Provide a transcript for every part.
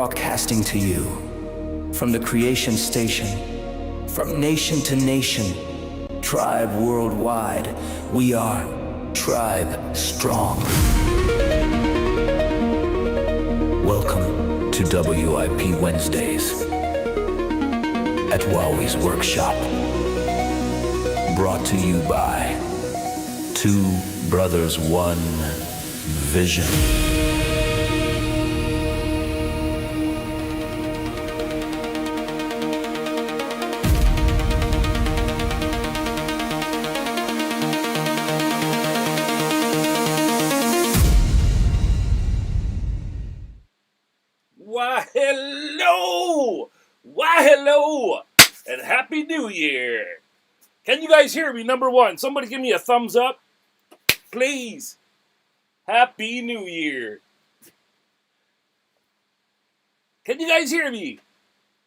broadcasting to you from the creation station, from nation to nation, tribe worldwide. We are Tribe Strong. Welcome to WIP Wednesdays at Wowwy'z Workshop. Brought to you by Two Brothers, One Vision. Why hello, and Happy New Year. Can you guys hear me? Number one, somebody give me a thumbs up, please. Happy New Year. Can you guys hear me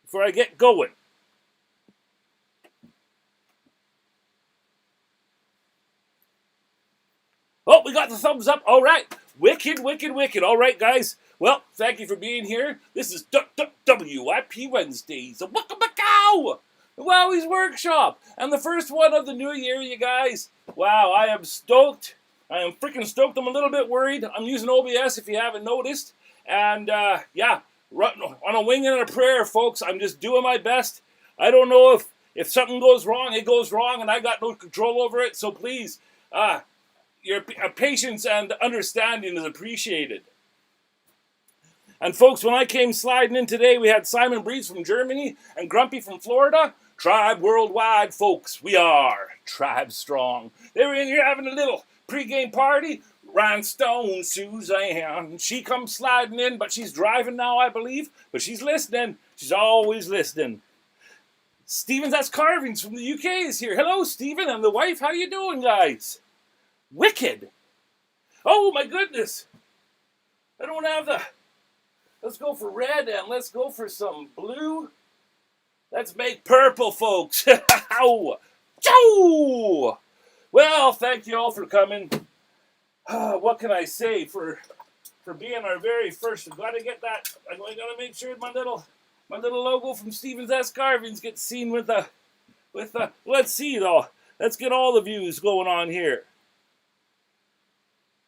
before I get going? Oh, we got the thumbs up. All right. Wicked. All right, guys. Well, thank you for being here. This is WIP Wednesdays. Wowwy'z Workshop. And the first one of the new year, you guys. Wow, I am stoked. I am freaking stoked. I'm a little bit worried. I'm using OBS if you haven't noticed. And, yeah, on a wing and a prayer, folks. I'm just doing my best. I don't know if something goes wrong, it goes wrong, and I got no control over it. So please, your patience and understanding is appreciated. And folks, when I came sliding in today, we had Simon Breeze from Germany and Grumpy from Florida. Tribe worldwide, folks. We are Tribe Strong. They were in here having a little pregame party. Rhinestone Suzanne. She comes sliding in, but she's driving now, I believe. But she's listening. She's always listening. Stephen, that's Carvings from the UK is here. Hello, Stephen and the wife. How you doing, guys? Wicked. Oh, my goodness. I don't have the... Let's go for red and let's go for some blue. Let's make purple, folks. Well, thank you all for coming. What can I say for being our very first? I've got to get that. I got to make sure my little logo from Stevens S Carvings gets seen with the. Let's see though. Let's get all the views going on here.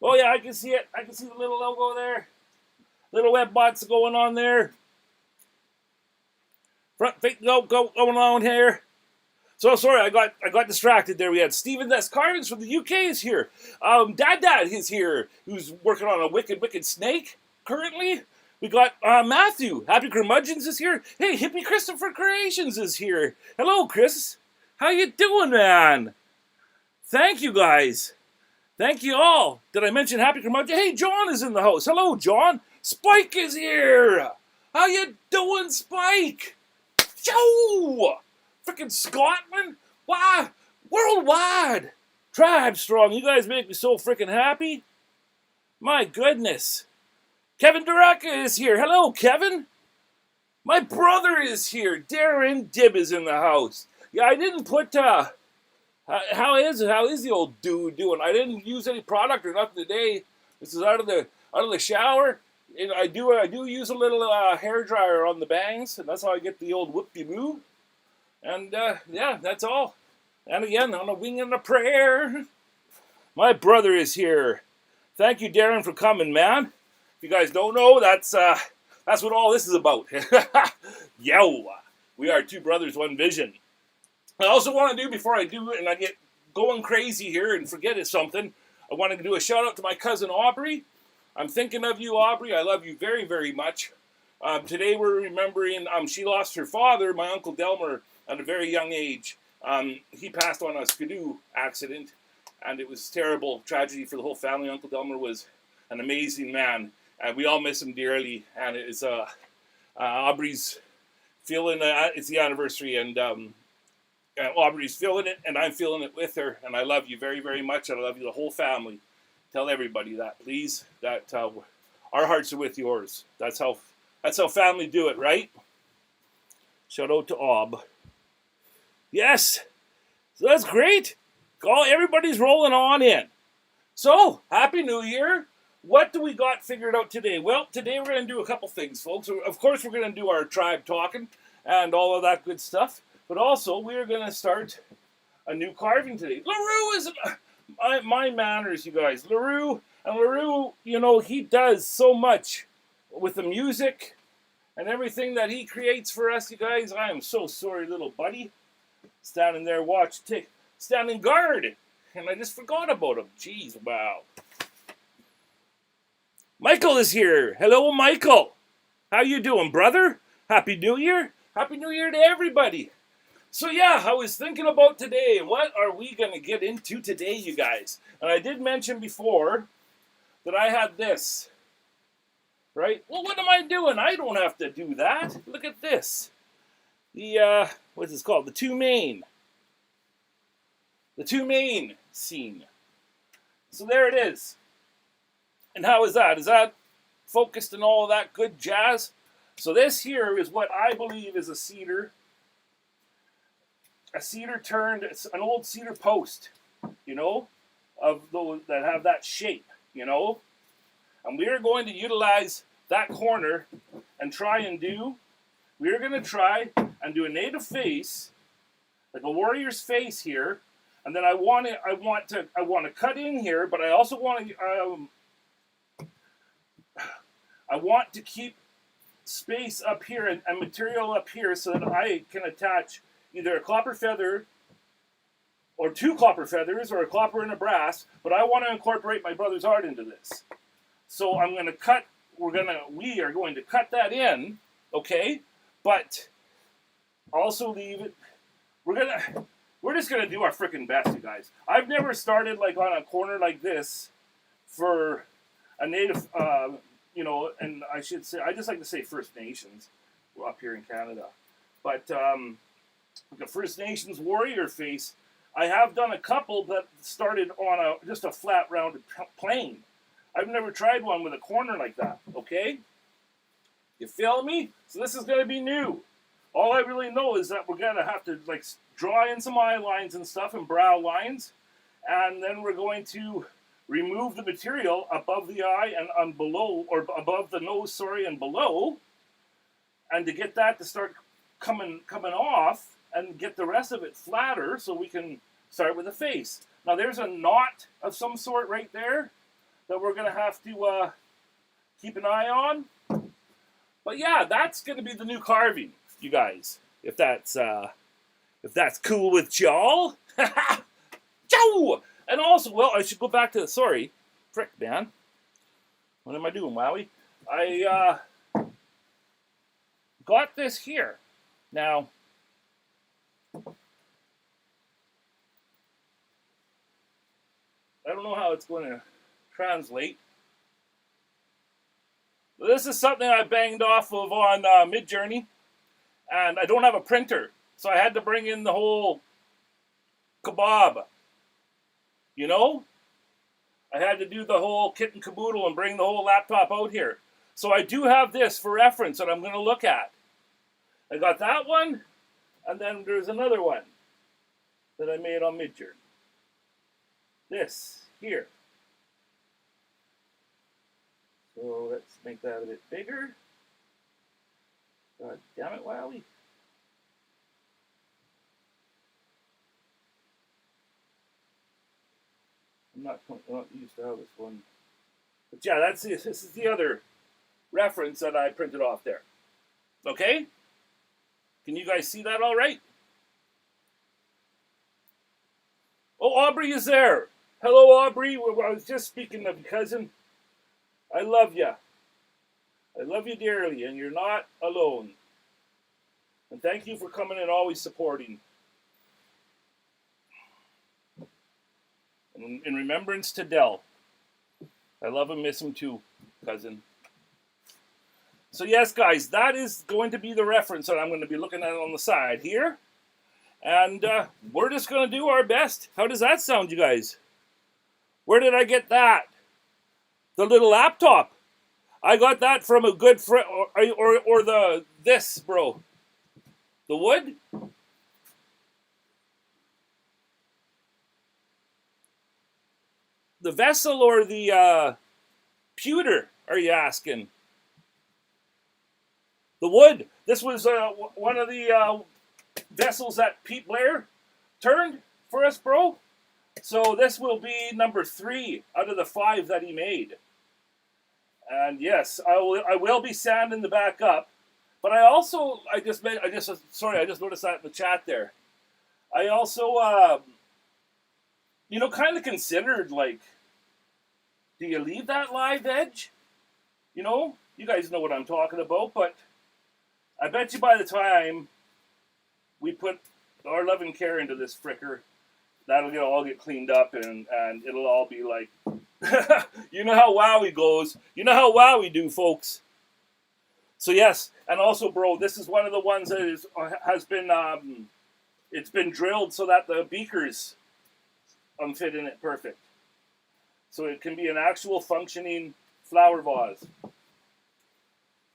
Oh yeah, I can see it. I can see the little logo there. Little web bots going on there. Front feet going on here. So sorry, I got distracted there. We had Stephen S. Carvings from the UK is here. Dad is here, who's working on a wicked snake currently. We got Matthew. Happy Curmudgeons is here. Hey, Hippie Christopher Creations is here. Hello, Chris. How you doing, man? Thank you, guys. Thank you all. Did I mention Happy Curmudgeon? Hey, John is in the house. Hello, John. Spike is here! How you doing, Spike? Joe! Frickin' Scotland? Wow! Worldwide! Tribe Strong, you guys make me so frickin' happy. My goodness. Kevin Duraka is here. Hello, Kevin. My brother is here. Darren Dibb is in the house. Yeah, I didn't put, how is the old dude doing? I didn't use any product or nothing today. This is out of the shower. And I do use a little hair dryer on the bangs, and that's how I get the old whoop-de-moo. And yeah, that's all. And again, on a wing and a prayer. My brother is here. Thank you, Darren, for coming, man. If you guys don't know, that's what all this is about. Yo, we are Two Brothers, One Vision. I also want to do, before I do it and I get going crazy here and forget it's something, I want to do a shout out to my cousin Aubrey. I'm thinking of you, Aubrey. I love you very, very much. Today we're remembering, she lost her father, my Uncle Delmer, at a very young age. He passed on a skidoo accident, and it was terrible tragedy for the whole family. Uncle Delmer was an amazing man, and we all miss him dearly. And it's Aubrey's feeling, it's the anniversary, and Aubrey's feeling it, and I'm feeling it with her, and I love you very, very much, and I love you, the whole family. Tell everybody that, please. That our hearts are with yours. That's how family do it, right? Shout out to Aub. Yes. So that's great. Everybody's rolling on in. So, Happy New Year. what do we got figured out today? Well, today we're going to do a couple things, folks. Of course, we're going to do our tribe talking and all of that good stuff. But also, we're going to start a new carving today. LaRue is my manners, you guys. LaRue, you know, he does so much with the music and everything that he creates for us, you guys. I am so sorry, little buddy. Standing there, standing guard. And I just forgot about him. Jeez, wow. Michael is here. Hello, Michael. How you doing, brother? Happy New Year. Happy New Year to everybody. So yeah, I was thinking about today. What are we going to get into today, you guys? And I did mention before that I had this. Right? Well, what am I doing? I don't have to do that. Look at this. The, what's this called? The two main. The two main scene. So there it is. And how is that? Is that focused and all of that good jazz? So this here is what I believe is a cedar. A cedar turned, it's an old cedar post, you know, of those that have that shape, you know. And we are going to utilize that corner and try and do, we're going to try and do a native face, like a warrior's face here. And then I want to cut in here, but I also want to keep space up here and material up here so that I can attach either a copper feather or two copper feathers or a copper and a brass, but I want to incorporate my brother's art into this. So I'm going to cut, we are going to cut that in, okay? But also leave it, we're just going to do our freaking best, you guys. I've never started like on a corner like this for a native, you know, and I should say, I just like to say First Nations up here in Canada. But like a First Nations warrior face, I have done a couple that started on just a flat rounded plane. I've never tried one with a corner like that, okay? You feel me? So this is going to be new. All I really know is that we're going to have to like draw in some eye lines and stuff and brow lines, and then we're going to remove the material above the eye and below, or above the nose, sorry, and below, and to get that to start coming off and get the rest of it flatter so we can start with the face. Now there's a knot of some sort right there that we're going to have to keep an eye on. But yeah, that's going to be the new carving, you guys. If that's cool with y'all. Joe! And also, well, I should go back to the, sorry, frick, man. What am I doing, Wowie? I got this here. Now, I don't know how it's going to translate. This is something I banged off of on Midjourney, and I don't have a printer, so I had to bring in the whole kebab. You know? I had to do the whole kit and caboodle and bring the whole laptop out here. So I do have this for reference that I'm going to look at. I got that one, and then there's another one that I made on Midjourney. This here. So let's make that a bit bigger. God damn it, Wowie. I'm not used to how this one. But yeah, this is the other reference that I printed off there. Okay? Can you guys see that all right? Oh, Aubrey is there. Hello, Aubrey. I was just speaking of your cousin. I love you. I love you dearly, and you're not alone. And thank you for coming and always supporting. And in remembrance to Dell. I love and miss him too, cousin. So yes, guys, that is going to be the reference that I'm going to be looking at on the side here. And we're just going to do our best. How does that sound, you guys? Where did I get that? The little laptop. I got that from a good friend, or this, bro. The wood? The vessel or the pewter, are you asking? The wood. This was one of the vessels that Pete Blair turned for us, bro. So this will be number 3 out of the 5 that he made. And yes, I will be sanding the back up. But I just noticed that in the chat there. I also, kind of considered, like, do you leave that live edge? You know, you guys know what I'm talking about, but I bet you by the time we put our love and care into this fricker, that'll all get cleaned up and it'll all be like, you know how Wowie goes. You know how Wowie do, folks. So yes, and also, bro, this is one of the ones that has been, it's been drilled so that the beakers fit in it perfect. So it can be an actual functioning flower vase.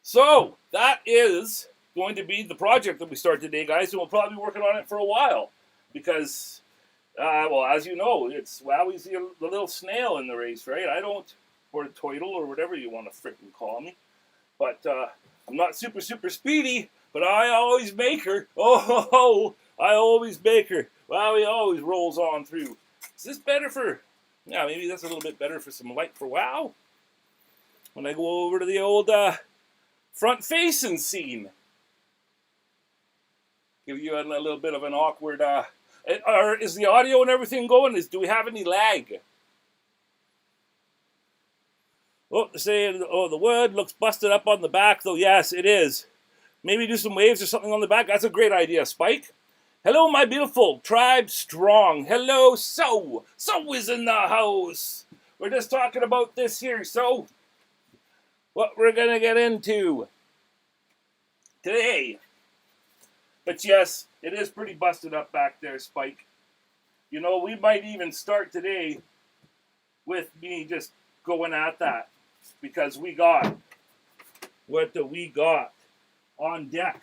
So that is going to be the project that we start today, guys, and we'll probably be working on it for a while because, well, as you know, it's Wowwy'z the little snail in the race, right? I don't, or Toidle, or whatever you want to frickin' call me, but I'm not super speedy, but I always make her. Oh, I always make her. Wowie always rolls on through. Is this better for, yeah, maybe that's a little bit better for some light for Wow. When I go over to the old front facing scene. Give you a little bit of an awkward, is the audio and everything going? Do we have any lag? Oh, they're saying, the wood looks busted up on the back, though. Yes, it is. Maybe do some waves or something on the back. That's a great idea, Spike. Hello, my beautiful tribe strong. Hello, So is in the house. We're just talking about this here, So. What we're going to get into today. But yes, it is pretty busted up back there, Spike. You know, we might even start today with me just going at that. Because we got, what do we got on deck?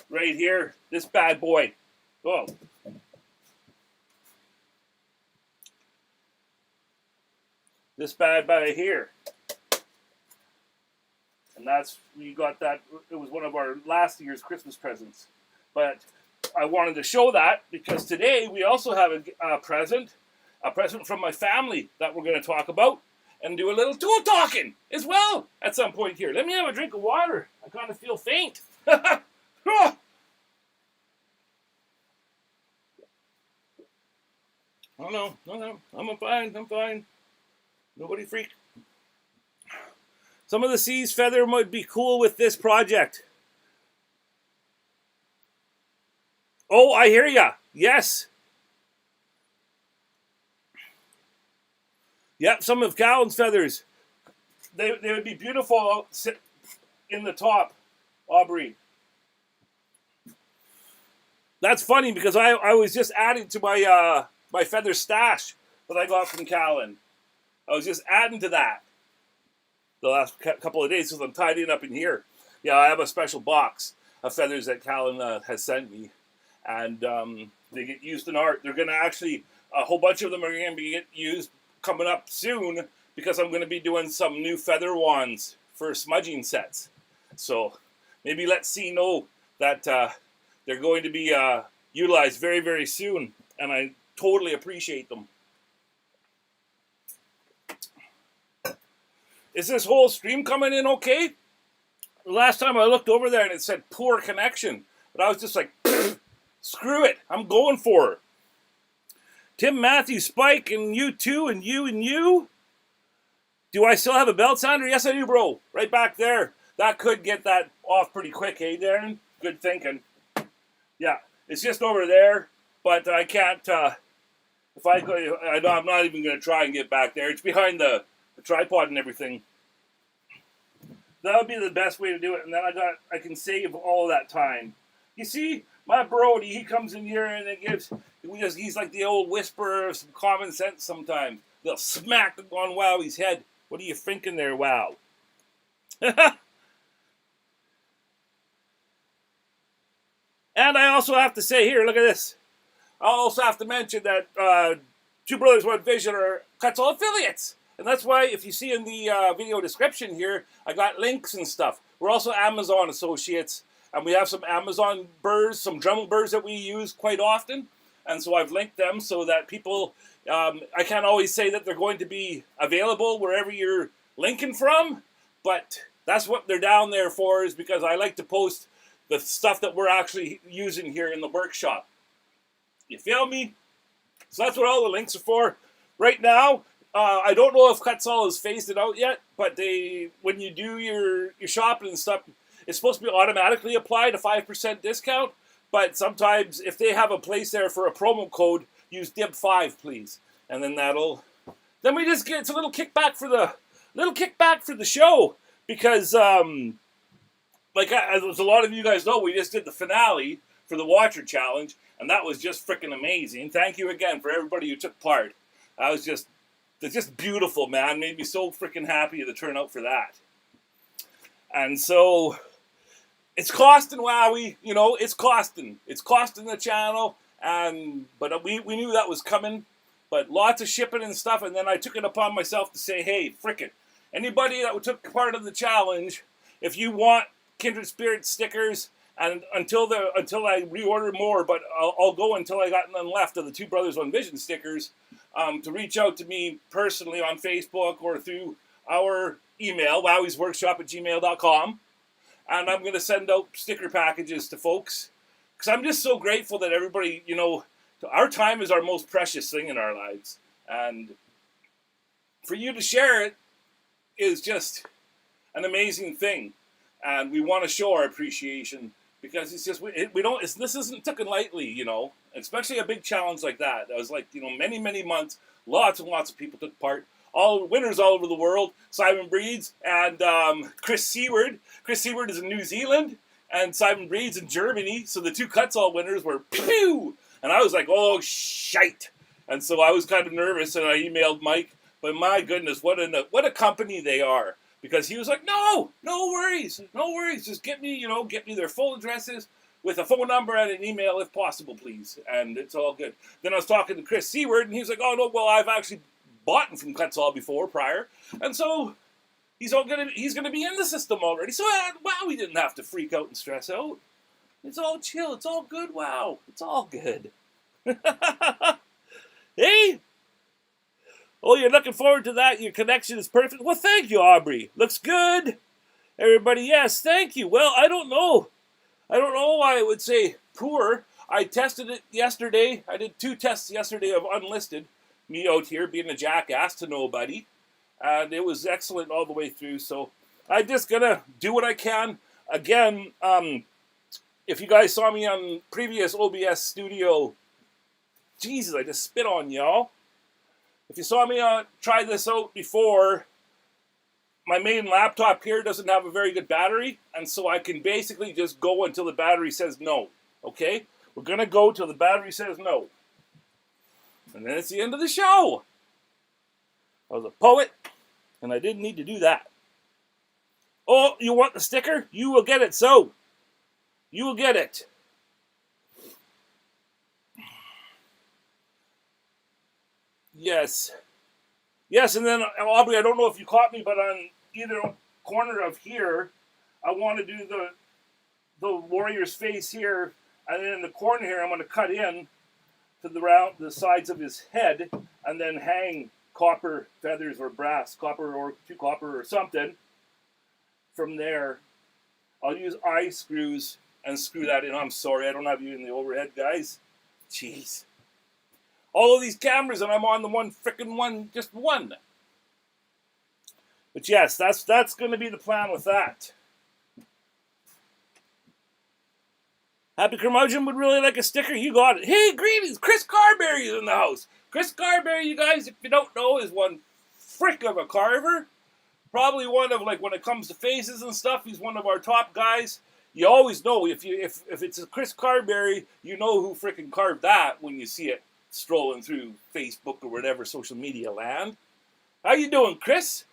Right here, this bad boy. Oh. This bad boy here. And we got that, it was one of our last year's Christmas presents. But I wanted to show that because today we also have a present from my family that we're going to talk about and do a little tool talking as well at some point here. Let me have a drink of water. I kind of feel faint. Oh no, I'm fine. Nobody freak. Some of the C's feather might be cool with this project. Oh, I hear ya. Yes. Yep, some of Callan's feathers. They would be beautiful in the top, Aubrey. That's funny because I was just adding to my my feather stash that I got from Callan. I was just adding to that the last couple of days because I'm tidying up in here. Yeah, I have a special box of feathers that Callan has sent me, and they get used in art. They're going to actually, a whole bunch of them are going to be used coming up soon because I'm going to be doing some new feather wands for smudging sets. So maybe let C know that they're going to be utilized very, very soon, and I totally appreciate them. Is this whole stream coming in okay? The last time I looked over there and it said poor connection, but I was just like, screw it, I'm going for it. Tim Matthews, Spike, and you too, and you. Do I still have a belt sander? Yes, I do, bro. Right back there. That could get that off pretty quick, hey, Darren? Good thinking. Yeah, it's just over there, but I can't, if I go, I'm not even going to try and get back there. It's behind the tripod and everything. That would be the best way to do it, and then I can save all of that time. You see, my Brody, he comes in here and he's like the old whisperer of some common sense sometimes. They'll smack on Wowie's head. What are you thinking there, Wow? And I also have to say here, look at this. I also have to mention that Two Brothers One Vision are Kutzall affiliates. And that's why if you see in the video description here, I got links and stuff. We're also Amazon associates, and we have some Amazon burrs, some Dremel burrs that we use quite often. And so I've linked them so that people, I can't always say that they're going to be available wherever you're linking from, but that's what they're down there for, is because I like to post the stuff that we're actually using here in the workshop. You feel me? So that's what all the links are for. Right now, I don't know if Kutzall has phased it out yet, but when you do your shopping and stuff, it's supposed to be automatically applied a 5% discount. But sometimes if they have a place there for a promo code, use DIB5, please. And then then we just get, it's a little kickback for the show. Because, as a lot of you guys know, we just did the finale for the Watcher Challenge, and that was just freaking amazing. Thank you again for everybody who took part. It's just beautiful, man. Made me so freaking happy to turn out for that. And so, it's costing Wowie, it's costing. It's costing the channel, but we knew that was coming. But lots of shipping and stuff, and then I took it upon myself to say, hey, frickin', anybody that took part of the challenge, if you want Kindred Spirit stickers, and until I reorder more, but I'll go until I got none left of the Two Brothers One Vision stickers, to reach out to me personally on Facebook or through our email, wowwy'sworkshop@gmail.com, and I'm going to send out sticker packages to folks, because I'm just so grateful that everybody, our time is our most precious thing in our lives, and for you to share it is just an amazing thing, and we want to show our appreciation, because it's just this isn't taken lightly, especially a big challenge like that. That was like many months, lots and lots of people took part, all winners all over the world. Simon Breeds and Chris Seward. Chris Seward is in New Zealand, and Simon Breeds in Germany. So the two Kutzall winners were pew, and I was like, oh shite, and so I was kind of nervous, and I emailed Mike. But my goodness, what a company they are. Because he was like, no worries, just get me their full addresses with a phone number and an email if possible, please. And it's all good. Then I was talking to Chris Seward, and he was like, oh no, well, I've actually bought from Kutzall before, prior. And so he's gonna be in the system already. So wow, we didn't have to freak out and stress out. It's all chill, it's all good, wow. It's all good. Hey? Oh, you're looking forward to that? Your connection is perfect? Well, thank you, Aubrey. Looks good. Everybody, yes, thank you. Well, I don't know. I don't know why I would say poor. I tested it yesterday. I did 2 tests yesterday of unlisted. Me out here being a jackass to nobody. And it was excellent all the way through. So I'm just going to do what I can. Again, if you guys saw me on previous OBS Studio, Jesus, I just spit on y'all. If you saw me try this out before, my main laptop here doesn't have a very good battery, and so I can basically just go until the battery says no, okay? We're going to go till the battery says no. And then it's the end of the show. I was a poet, and I didn't need to do that. Oh, you want the sticker? You will get it, so. You will get it. Yes. Yes, and then, Aubrey, I don't know if you caught me, but on either corner of here, I want to do the warrior's face here, and then in the corner here, I'm going to cut in to the sides of his head, and then hang copper feathers or brass, copper or 2 copper or something. From there, I'll use eye screws and screw that in. I'm sorry, I don't have you in the overhead, guys. Jeez. All of these cameras, and I'm on the just one. But yes, that's going to be the plan with that. Happy Curmudgeon would really like a sticker. You got it. Hey, greetings. Chris Carberry is in the house. Chris Carberry, you guys, if you don't know, is one frick of a carver. Probably one of, when it comes to faces and stuff, he's one of our top guys. You always know, if it's a Chris Carberry, you know who frickin' carved that when you see it strolling through Facebook or whatever social media land. How you doing, Chris?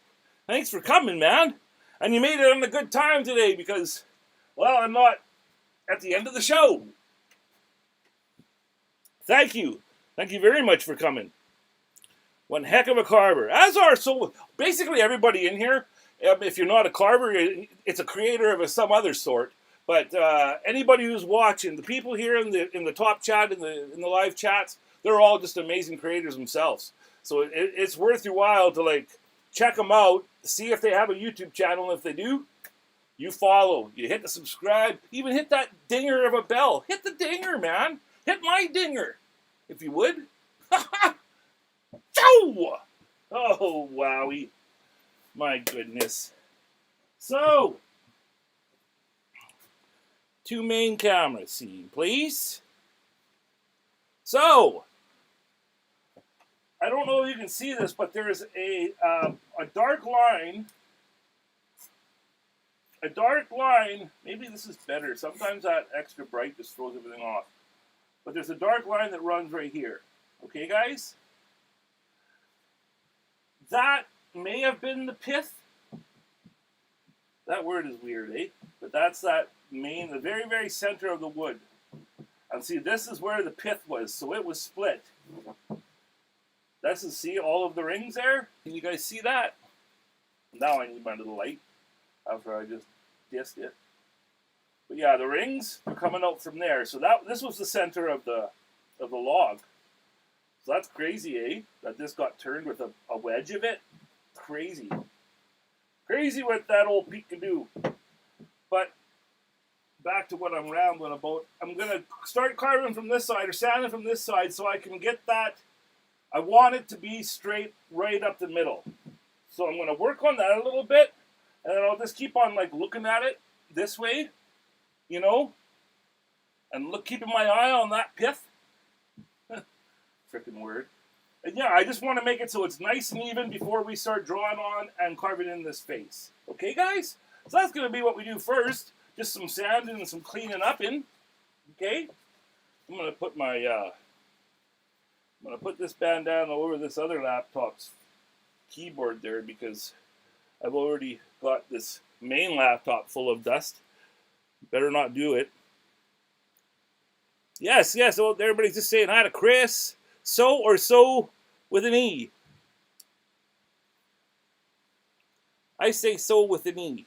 Thanks for coming, man. And you made it on a good time today because, well, I'm not at the end of the show. Thank you. Thank you very much for coming. One heck of a carver. As are so basically everybody in here. If you're not a carver, it's a creator of some other sort. But anybody who's watching, the people here in the top chat, in the live chats, they're all just amazing creators themselves. So it's worth your while to like check them out, see if they have a YouTube channel. And if they do, you follow, you hit the subscribe, even hit that dinger of a bell. Hit the dinger, man. Hit my dinger, if you would. Chow! Oh, wowie. My goodness. So, 2 main camera scene, please. So, I don't know if you can see this, but there is a dark line. A dark line, maybe this is better. Sometimes that extra bright just throws everything off. But there's a dark line that runs right here. Okay, guys? That may have been the pith. That word is weird, eh? But that's that main, the very, very center of the wood. And see, this is where the pith was, so it was split. This is, see, all of the rings there? Can you guys see that? Now I need my little light after I just dissed it. But yeah, the rings are coming out from there. So this was the center of the log. So that's crazy, eh? That this got turned with a wedge of it. Crazy. Crazy what that old peak can do. But back to what I'm rambling about. I'm going to start carving from this side or sanding from this side so I can get that. I want it to be straight right up the middle. So I'm going to work on that a little bit. And then I'll just keep on like looking at it this way. You know? And keeping my eye on that pith. Frickin' word. And yeah, I just want to make it so it's nice and even before we start drawing on and carving in this face. Okay, guys? So that's going to be what we do first. Just some sanding and some cleaning up in. Okay? I'm going to put my, I'm going to put this bandana over this other laptop's keyboard there because I've already got this main laptop full of dust. Better not do it. Yes, so everybody's just saying hi to Chris. So or so with an E. I say so with an E.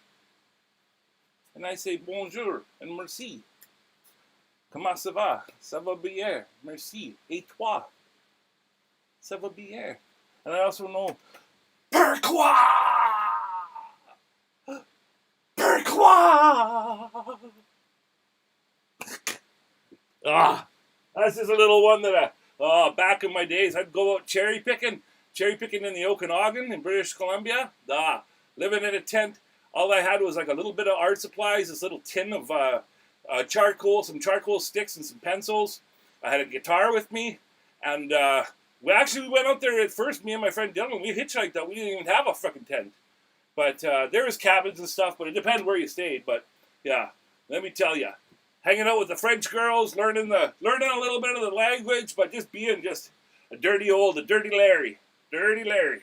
And I say bonjour and merci. Comment ça va? Ça va bien. Merci. Et toi? Ça va bien. And I also know pourquoi? Pourquoi? That's just a little one that back in my days, I'd go out cherry picking in the Okanagan in British Columbia. Living in a tent. All I had was like a little bit of art supplies, this little tin of charcoal, some charcoal sticks and some pencils. I had a guitar with me, and we went out there at first, me and my friend Dylan, we hitchhiked out. We didn't even have a fucking tent. But there was cabins and stuff, but it depended where you stayed. But yeah, let me tell you. Hanging out with the French girls, learning a little bit of the language, but just being just a dirty Larry. Dirty Larry.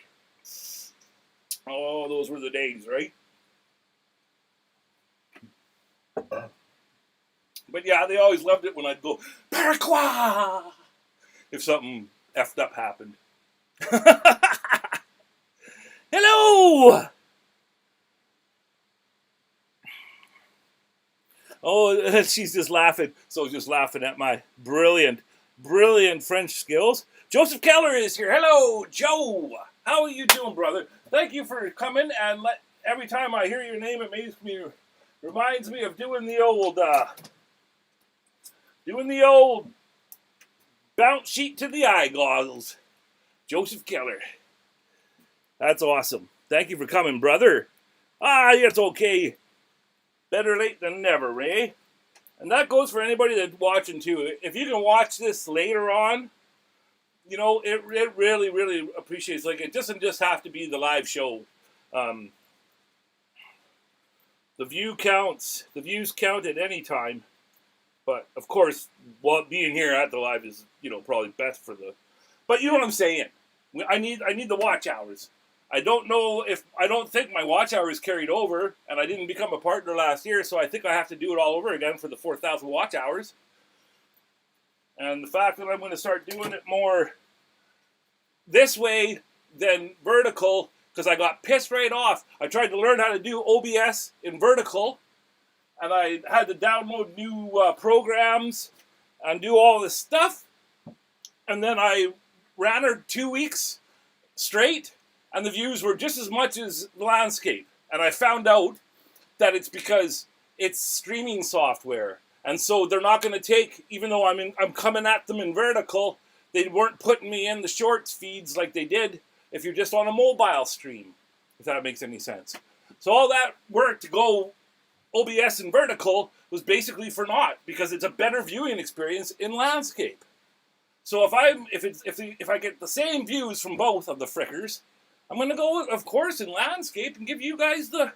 Oh, those were the days, right? But yeah, they always loved it when I'd go, pourquoi? If something effed up happened. Hello! Oh, she's just laughing. So just laughing at my brilliant French skills. Joseph Keller is here. Hello, Joe. How are you doing, brother? Thank you for coming. And every time I hear your name, it reminds me of doing the old bounce sheet to the eye goggles. Joseph Keller. That's awesome. Thank you for coming, brother. It's okay. Better late than never, eh? And that goes for anybody that's watching too. If you can watch this later on, you know, it really, really appreciates. Like, it doesn't just have to be the live show. The views count at any time. But of course, being here at the live is, you know, probably best for the. But you know what I'm saying? I need the watch hours. I don't think my watch hours carried over, and I didn't become a partner last year, so I think I have to do it all over again for the 4,000 watch hours. And the fact that I'm going to start doing it more this way than vertical because I got pissed right off. I tried to learn how to do OBS in vertical, and I had to download new programs and do all this stuff. And then I ran her 2 weeks straight, and the views were just as much as landscape. And I found out that it's because it's streaming software. And so they're not going to take, even though I'm coming at them in vertical, they weren't putting me in the shorts feeds like they did if you're just on a mobile stream, if that makes any sense. So all that work to go OBS in vertical was basically for naught, because it's a better viewing experience in landscape. So if I get the same views from both of the frickers, I'm going to go, of course, in landscape and give you guys the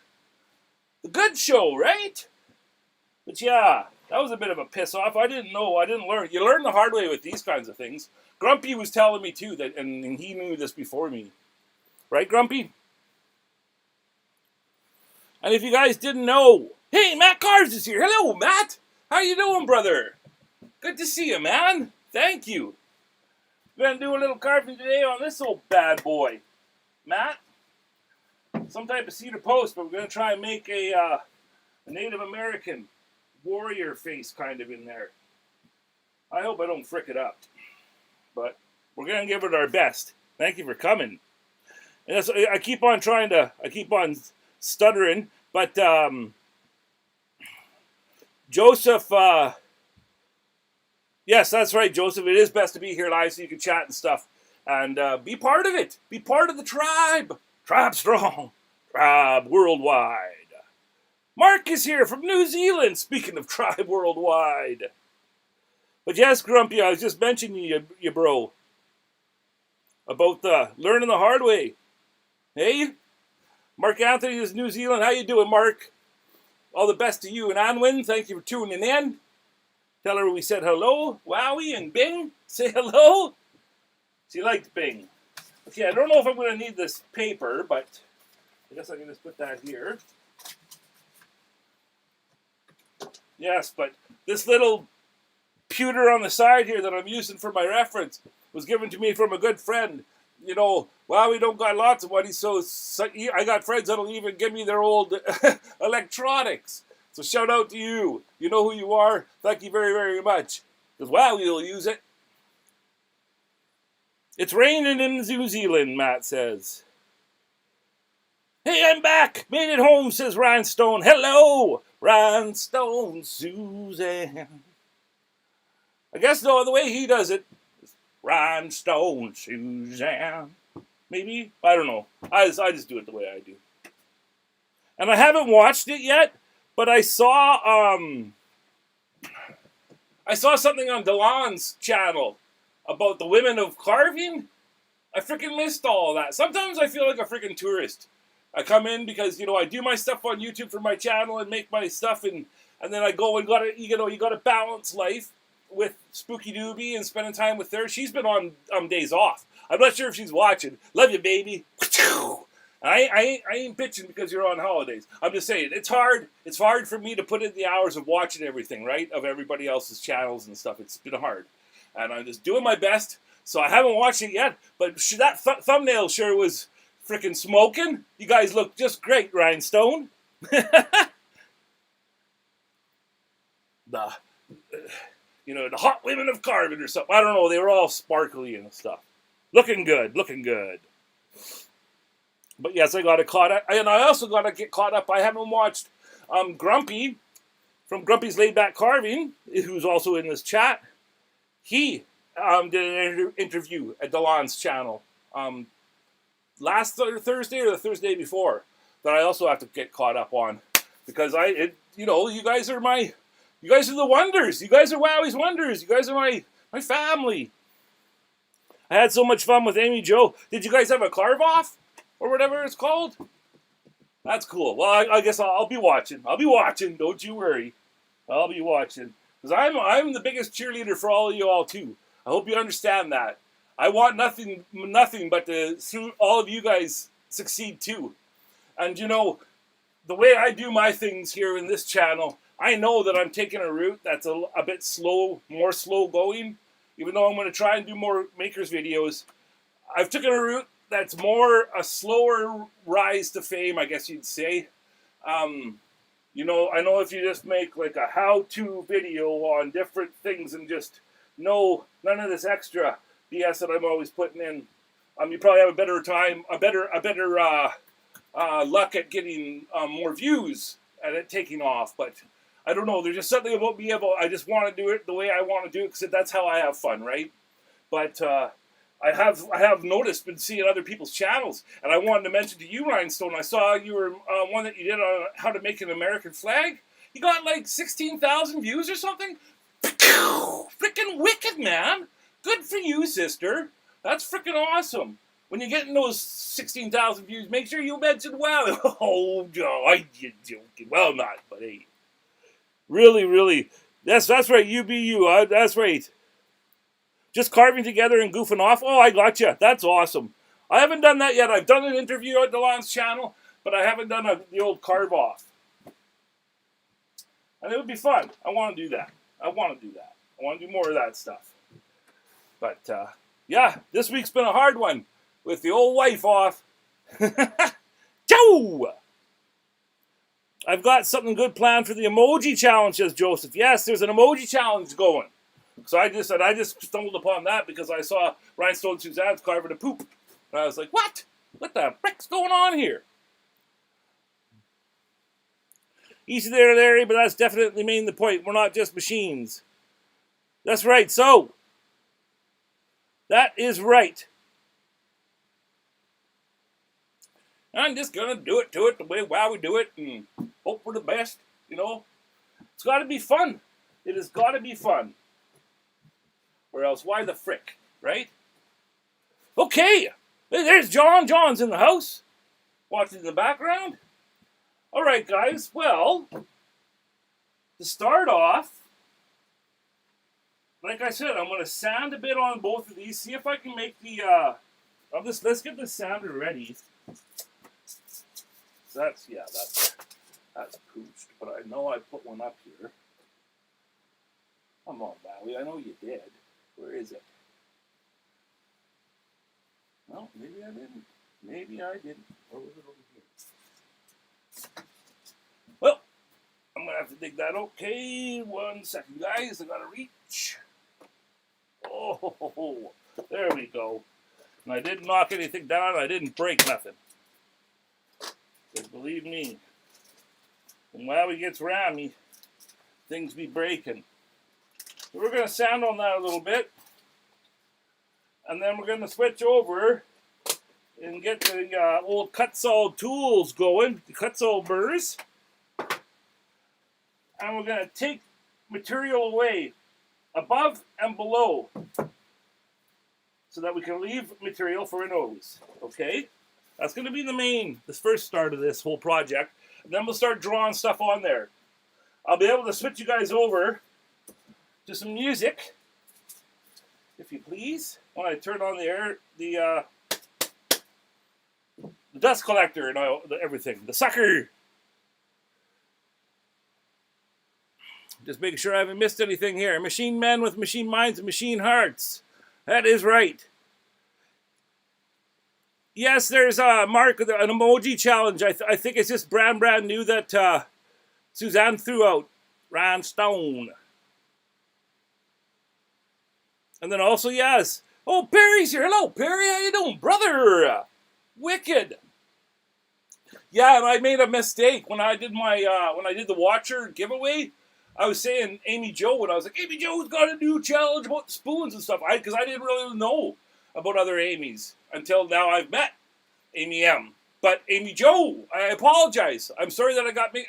good show, right? But yeah, that was a bit of a piss off. I didn't know. I didn't learn. You learn the hard way with these kinds of things. Grumpy was telling me too that, and he knew this before me, right, Grumpy? And if you guys didn't know, hey, Matt Cars is here. Hello, Matt. How you doing, brother? Good to see you, man. Thank you. We're gonna do a little carving today on this old bad boy, Matt. Some type of cedar post, but we're gonna try and make a Native American warrior face kind of in there. I hope I don't frick it up, but we're gonna give it our best. Thank you for coming. And that's, I keep on stuttering, but Joseph, yes, that's right, Joseph. It is best to be here live so you can chat and stuff, and be part of it. Be part of the tribe. Tribe strong. Tribe worldwide. Mark is here from New Zealand. Speaking of tribe worldwide. But yes, Grumpy, I was just mentioning you bro, about the learning the hard way. Hey, Mark Anthony is New Zealand. How you doing, Mark? All the best to you and Anwin. Thank you for tuning in. Tell her we said hello. Wowie and Bing, say hello. She liked Bing. Okay, I don't know if I'm going to need this paper, but I guess I can just put that here. Yes, but this little pewter on the side here that I'm using for my reference was given to me from a good friend. You know, well, we don't got lots of money, so I got friends that'll even give me their old electronics. So shout out to you. You know who you are. Thank you very, very much. Because, wow, we'll use it. It's raining in New Zealand, Matt says. Hey, I'm back. Made it home, says Rhinestone. Hello, Rhinestone Susan. I guess, though, the way he does it, Rhinestone Susan. Maybe? I don't know. I just do it the way I do. And I haven't watched it yet, but I saw something on Delon's channel about the women of carving. I freaking missed all of that. Sometimes I feel like a freaking tourist. I come in because, you know, I do my stuff on YouTube for my channel and make my stuff, and then I go and you gotta balance life with Spooky Doobie and spending time with her. She's been on days off. I'm not sure if she's watching. Love you, baby. I ain't bitching because you're on holidays. I'm just saying, it's hard. It's hard for me to put in the hours of watching everything, right? Of everybody else's channels and stuff. It's been hard. And I'm just doing my best. So I haven't watched it yet. But that thumbnail sure was freaking smoking. You guys look just great, Rhinestone. The hot women of carving or something. I don't know. They were all sparkly and stuff. Looking good. Looking good. But yes, I got it caught up. And I also got to get caught up. I haven't watched Grumpy from Grumpy's Laid Back Carving, who's also in this chat. He did an interview at Delon's channel last Thursday or the Thursday before that I also have to get caught up on, because you guys are the wonders. You guys are Wowwy'z wonders. You guys are my family. I had so much fun with Amy Jo. Did you guys have a carve off or whatever it's called? That's cool. Well, I guess I'll be watching. I'll be watching. Don't you worry. I'll be watching, because I'm the biggest cheerleader for all of you all too. I hope you understand that. I want nothing but to see all of you guys succeed too. And you know, the way I do my things here in this channel, I know that I'm taking a route that's a bit slow, more slow going. Even though I'm going to try and do more makers videos, I've taken a route that's more a slower rise to fame, I guess you'd say. You know, I know if you just make like a how-to video on different things and just none of this extra BS that I'm always putting in, you probably have a better time, a better luck at getting more views and it taking off. But I don't know. There's just something about me I just want to do it the way I want to do it because that's how I have fun, right? But I have noticed, been seeing other people's channels, and I wanted to mention to you, Rhinestone, I saw you were one that you did on how to make an American flag. You got like 16,000 views or something. Freaking wicked, man. Good for you, sister. That's freaking awesome. When you're getting those 16,000 views, make sure you mention wow. Oh, Joe, I you joking. Well, not, but hey. Really, really. That's right. You be you. That's right. Just carving together and goofing off. Oh, I got you. That's awesome. I haven't done that yet. I've done an interview on DeLon's channel, but I haven't done the old carve off. And it would be fun. I want to do that. I want to do more of that stuff. But, yeah, this week's been a hard one with the old wife off. Ciao! I've got something good planned for the emoji challenge, says Joseph. Yes, there's an emoji challenge going. So I just stumbled upon that because I saw Rhinestone and Suzanne's carving a poop. And I was like, what? What the frick's going on here? Easy there, Larry, but that's definitely making the point. We're not just machines. That's right, so. That is right. I'm just going to do it the way we do it and hope for the best, you know. It's got to be fun. It has got to be fun. Or else, why the frick, right? Okay, there's John. John's in the house, watching in the background. All right, guys, well, to start off, like I said, I'm going to sand a bit on both of these, see if I can make the, let's get the sander ready. That's pooched, but I know I put one up here. Come on, Wowie, I know you did. Where is it? Well, maybe I didn't. Maybe I didn't. Or was it over here? Well, I'm going to have to dig that. Okay, 1 second, guys. I got to reach. Oh, there we go. And I didn't knock anything down. I didn't break nothing. Because believe me, when Wowie gets around me, things be breaking. So we're going to sand on that a little bit. And then we're going to switch over and get the old Kutzall tools going, the Kutzall burrs. And we're going to take material away above and below so that we can leave material for a nose. Okay? That's going to be the first start of this whole project. And then we'll start drawing stuff on there. I'll be able to switch you guys over to some music, if you please, when I turn on the dust collector and everything, the sucker. Just making sure I haven't missed anything here. Machine men with machine minds and machine hearts. That is right. Yes, there's Mark, an emoji challenge. I think it's just brand new that Suzanne threw out. Rhinestone. And then also, yes. Oh, Perry's here. Hello, Perry. How you doing, brother? Wicked. Yeah, and I made a mistake when I did the Watcher giveaway. I was saying Amy Jo, and I was like, Amy Jo's got a new challenge about spoons and stuff. Because I didn't really know about other Amy's until now I've met Amy M. But Amy Jo, I apologize. I'm sorry that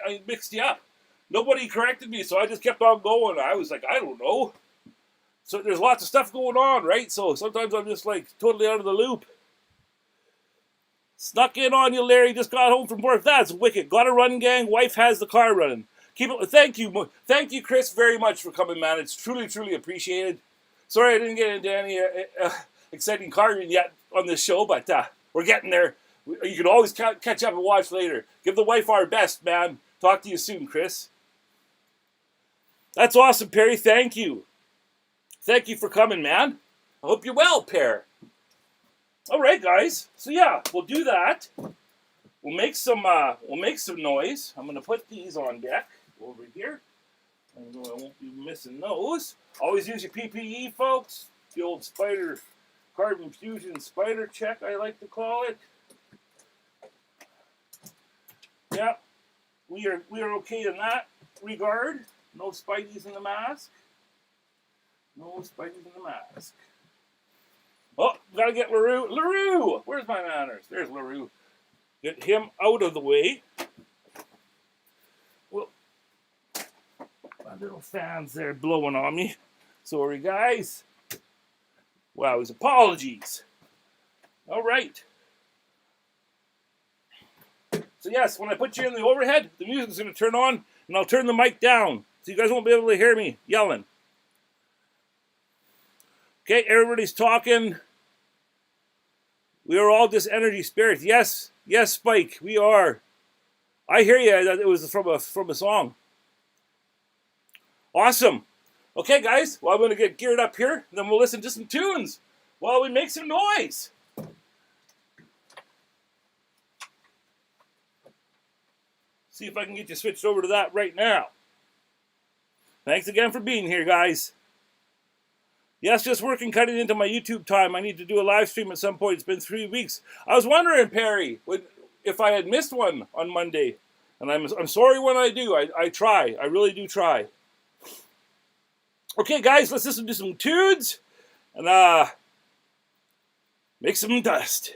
I mixed you up. Nobody corrected me, so I just kept on going. I was like, I don't know. So there's lots of stuff going on, right? So sometimes I'm just like totally out of the loop. Snuck in on you, Larry. Just got home from work. That's wicked. Got to run, gang. Wife has the car running. Keep it. Thank you, Chris, very much for coming, man. It's truly appreciated. Sorry I didn't get into any exciting carving yet on this show, but we're getting there. You can always catch up and watch later. Give the wife our best, man. Talk to you soon, Chris. That's awesome, Perry. Thank you. Thank you for coming, man. I hope you're well, Pear. All right, guys. So yeah, we'll do that. We'll make some noise. I'm gonna put these on deck over here. I won't be missing those. Always use your PPE, folks. The old spider, carbon fusion spider check, I like to call it. Yeah, we are okay in that regard. No spideys in the mask. No spideys in the mask. Oh, gotta get LaRue. LaRue! Where's my manners? There's LaRue. Get him out of the way. Well, my little fan's there blowing on me. Sorry, guys. Wow, his apologies. All right. So yes, when I put you in the overhead, the music's going to turn on, and I'll turn the mic down, so you guys won't be able to hear me yelling. Okay, everybody's talking. We are all just energy spirits. Yes, yes, Spike, we are. I hear you. It was from a song. Awesome. Okay, guys. Well, I'm going to get geared up here, and then we'll listen to some tunes while we make some noise. See if I can get you switched over to that right now. Thanks again for being here, guys. Yes, just working, cutting into my YouTube time. I need to do a live stream at some point. It's been 3 weeks. I was wondering, Perry, if I had missed one on Monday. And I'm sorry when I do. I try. I really do try. Okay, guys, let's listen to some tunes and make some dust.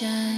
station.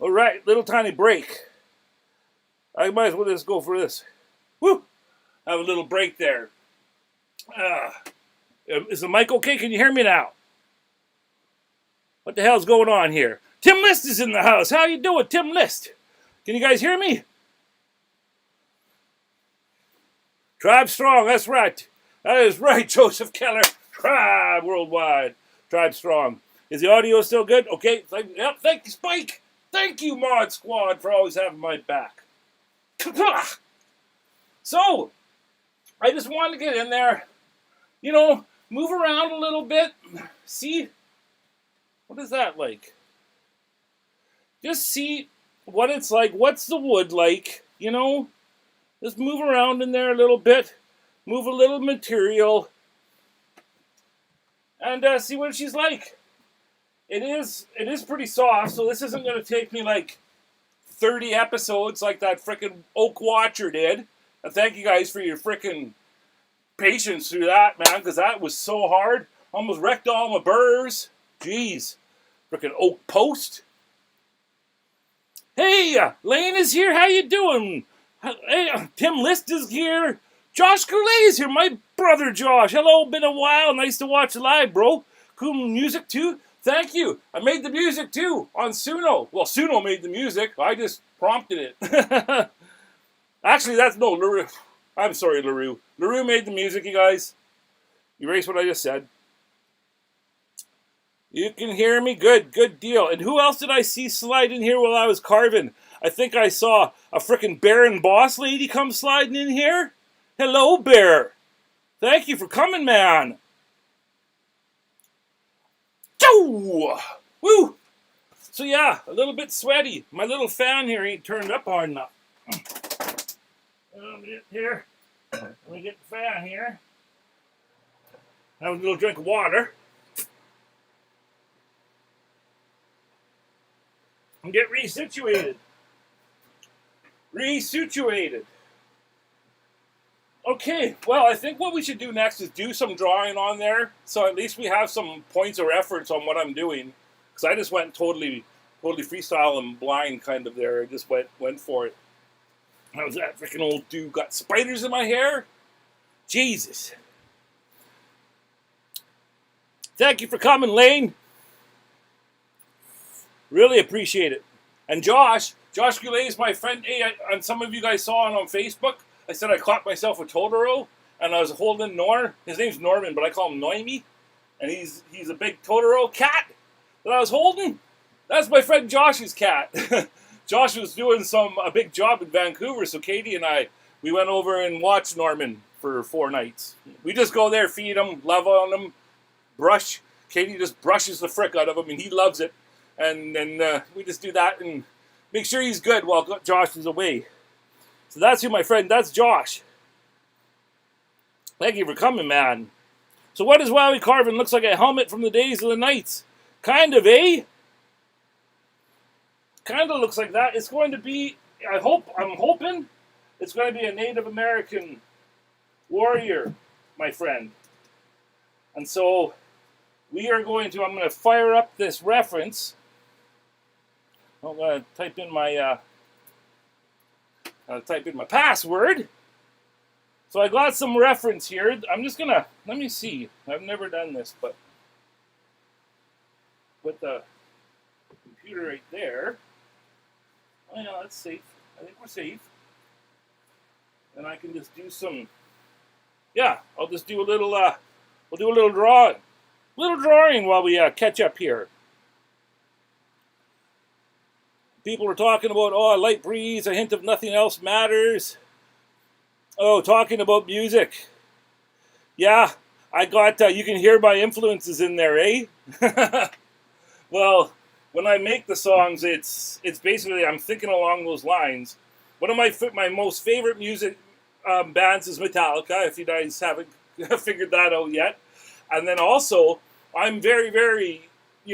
All right, little tiny break. I might as well just go for this. Woo! Have a little break there. Is the mic okay? Can you hear me now? What the hell's going on here? Tim List is in the house. How you doing, Tim List? Can you guys hear me? Tribe strong, that's right. That is right, Joseph Keller. Tribe worldwide. Tribe strong. Is the audio still good? Okay. Yep, thank you, Spike. Thank you, Mod Squad, for always having my back. So, I just wanted to get in there, you know, move around a little bit, see, what is that like? Just see what it's like, what's the wood like, you know, just move around in there a little bit, move a little material, and see what she's like. It is pretty soft, so this isn't going to take me like 30 episodes like that frickin' Oak Watcher did. And thank you guys for your frickin' patience through that, man, because that was so hard. Almost wrecked all my burrs. Jeez. Frickin' oak post. Hey, Lane is here. How you doing? Hey, Tim List is here. Josh Goulet is here. My brother Josh. Hello, been a while. Nice to watch live, bro. Cool music too. Thank you. I made the music too on Suno. Well, Suno made the music. I just prompted it. Actually, that's no, LaRue. I'm sorry, LaRue. LaRue made the music, you guys. Erase what I just said. You can hear me? Good, good deal. And who else did I see slide in here while I was carving? I think I saw a frickin' Baron Boss lady come sliding in here. Hello, Bear. Thank you for coming, man. Woo! So yeah, a little bit sweaty. My little fan here ain't turned up hard enough. Let me get here. Let me get the fan here. Have a little drink of water. And get resituated. Resituated. Okay, well, I think what we should do next is do some drawing on there, so at least we have some points of reference on what I'm doing. Because I just went totally freestyle and blind kind of there. I just went for it. How's that freaking old dude got spiders in my hair? Jesus. Thank you for coming, Lane. Really appreciate it. And Josh Goulet is my friend. Hey, and some of you guys saw it on Facebook. I said I caught myself a Totoro, and I was holding his name's Norman, but I call him Noemi, and he's a big Totoro cat that I was holding. That's my friend Josh's cat. Josh was doing a big job in Vancouver, so Katie and we went over and watched Norman for 4 nights. We just go there, feed him, love on him, brush. Katie just brushes the frick out of him, and he loves it. And then we just do that and make sure he's good while Josh is away. So that's who my friend, that's Josh. Thank you for coming, man. So what is Wowie carving? Looks like a helmet from the days of the Knights. Kind of, eh? Kind of looks like that. It's going to be, I'm hoping, it's going to be a Native American warrior, my friend. And so, I'm going to fire up this reference. I'm going to type in my password. So I got some reference here. I'm just gonna, let me see. I've never done this, but with the computer right there. Oh yeah, that's safe. I think we're safe. And I can just do some, yeah, I'll just do a little, we'll do a little drawing. Little drawing while we catch up here. People were talking about, oh, a light breeze, a hint of nothing else matters. Oh, talking about music. Yeah, I got, you can hear my influences in there, eh? Well, when I make the songs, it's basically, I'm thinking along those lines. One of my most favorite music bands is Metallica, if you guys haven't figured that out yet. And then also, I'm very, very,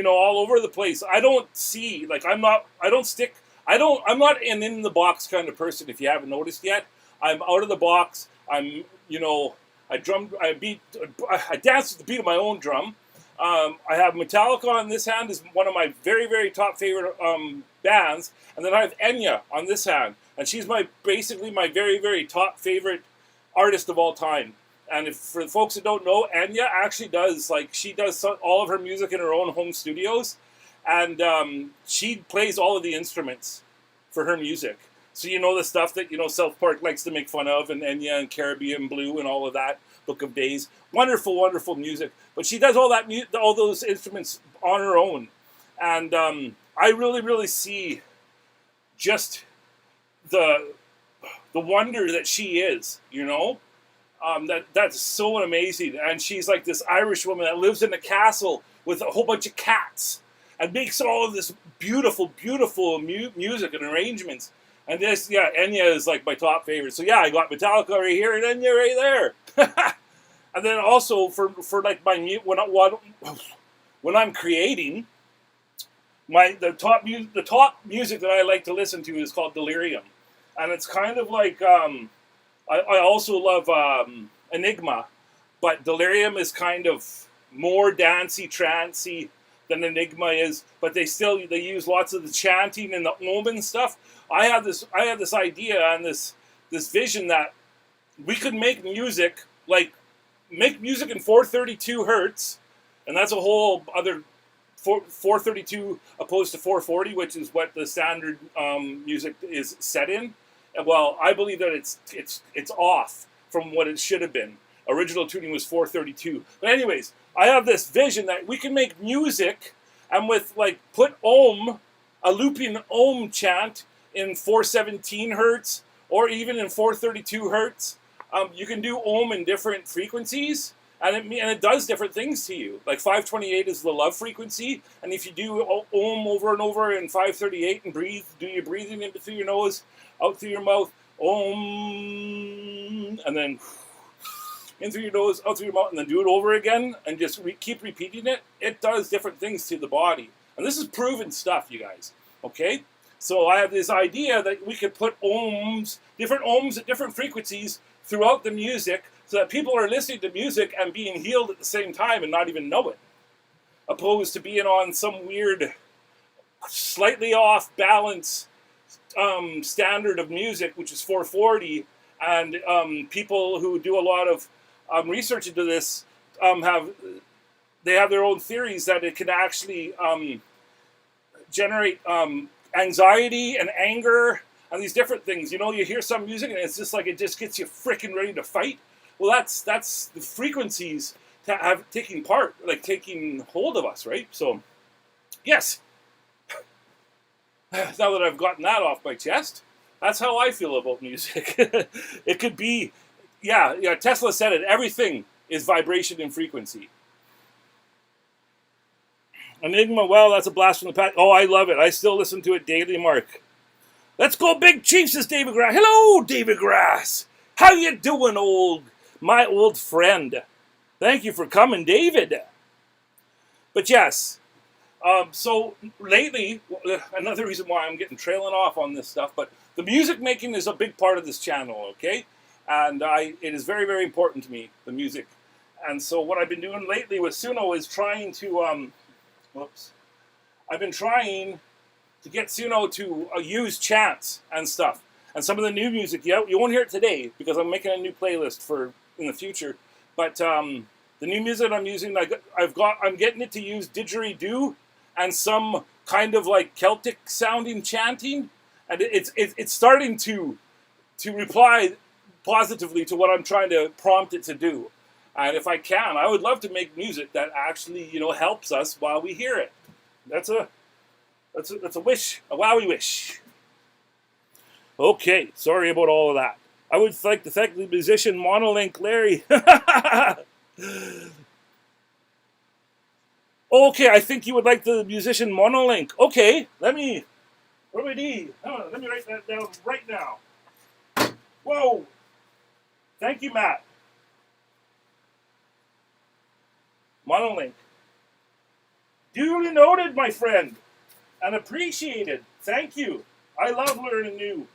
all over the place. I don't see, like, I'm not an in the box kind of person, if you haven't noticed yet. I'm out of the box. I'm, I dance to the beat of my own drum. I have Metallica on this hand is one of my very, very top favorite bands. And then I have Enya on this hand, and she's basically my very, very top favorite artist of all time. And if for the folks that don't know, Enya actually does all of her music in her own home studios, and she plays all of the instruments for her music. So you know the stuff that South Park likes to make fun of, and Enya and Caribbean Blue and all of that. Book of Days, wonderful, wonderful music. But she does all those instruments on her own, and I really, really see just the wonder that she is. That's so amazing. And she's like this Irish woman that lives in a castle with a whole bunch of cats and makes all of this beautiful, beautiful music and arrangements. And Enya is like my top favorite. So I got Metallica right here and Enya right there. And then also for like when I'm creating, the top music that I like to listen to is called Delirium, and it's kind of like I also love Enigma, but Delirium is kind of more dancey, trancey than Enigma is. But they use lots of the chanting and the omen stuff. I have this idea and this vision that we could make music in 432 hertz, and that's a whole other 432 opposed to 440, which is what the standard music is set in. Well, I believe that it's off from what it should have been. Original tuning was 432. But anyways, I have this vision that we can make music and with put a looping ohm chant in 417 hertz or even in 432 hertz. You can do ohm in different frequencies, and it does different things to you. Like 528 is the love frequency, and if you do ohm over and over in 538 and do your breathing in through your nose, out through your mouth, ohm, and then in through your nose, out through your mouth, and then do it over again, and just keep repeating it. It does different things to the body, and this is proven stuff, you guys. Okay, so I have this idea that we could put different ohms at different frequencies throughout the music, so that people are listening to music and being healed at the same time and not even know it, opposed to being on some weird, slightly off balance standard of music, which is 440, and people who do a lot of research into this have their own theories that it can actually generate anxiety and anger and these different things. You hear some music and it's just like it just gets you freaking ready to fight. Well, that's the frequencies taking hold of us, right? So, yes. Now that I've gotten that off my chest, that's how I feel about music. It could be, Tesla said it, everything is vibration and frequency. Enigma, well, that's a blast from the past. Oh, I love it. I still listen to it daily, Mark. Let's go Big Chief, says David Grass. Hello, David Grass. How you doing, my old friend? Thank you for coming, David. But yes, so lately, another reason why I'm getting trailing off on this stuff, but the music making is a big part of this channel, okay? And it is very, very important to me, the music. And so what I've been doing lately with Suno is trying to, I've been trying to get Suno to use chants and stuff. And some of the new music, you won't hear it today because I'm making a new playlist for in the future. But the new music I'm using, I'm getting it to use didgeridoo and some kind of like Celtic sounding chanting, and it's starting to reply positively to what I'm trying to prompt it to do. And if I can, I would love to make music that actually helps us while we hear it. That's a wish, a wowie wish. Okay, sorry about all of that. I would like to thank the musician Monolink Larry. Okay, I think you would like the musician Monolink. Okay, let me write that down right now. Whoa! Thank you, Matt. Monolink. Duly noted, my friend, and appreciated. Thank you. I love learning new.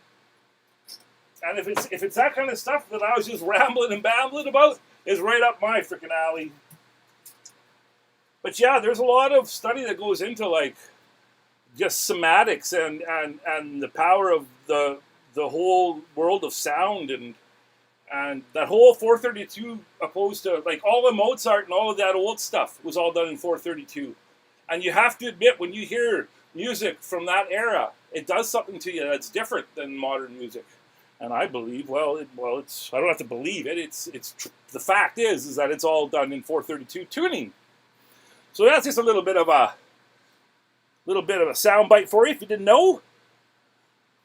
And if it's that kind of stuff that I was just rambling and babbling about, is right up my freaking alley. But yeah, there's a lot of study that goes into like just somatics and the power of the whole world of sound and that whole 432 opposed to like all the Mozart and all of that old stuff was all done in 432. And you have to admit, when you hear music from that era, it does something to you that's different than modern music. And I believe, it's I don't have to believe it. It's the fact is that it's all done in 432 tuning. So that's just a little bit of a soundbite for you if you didn't know.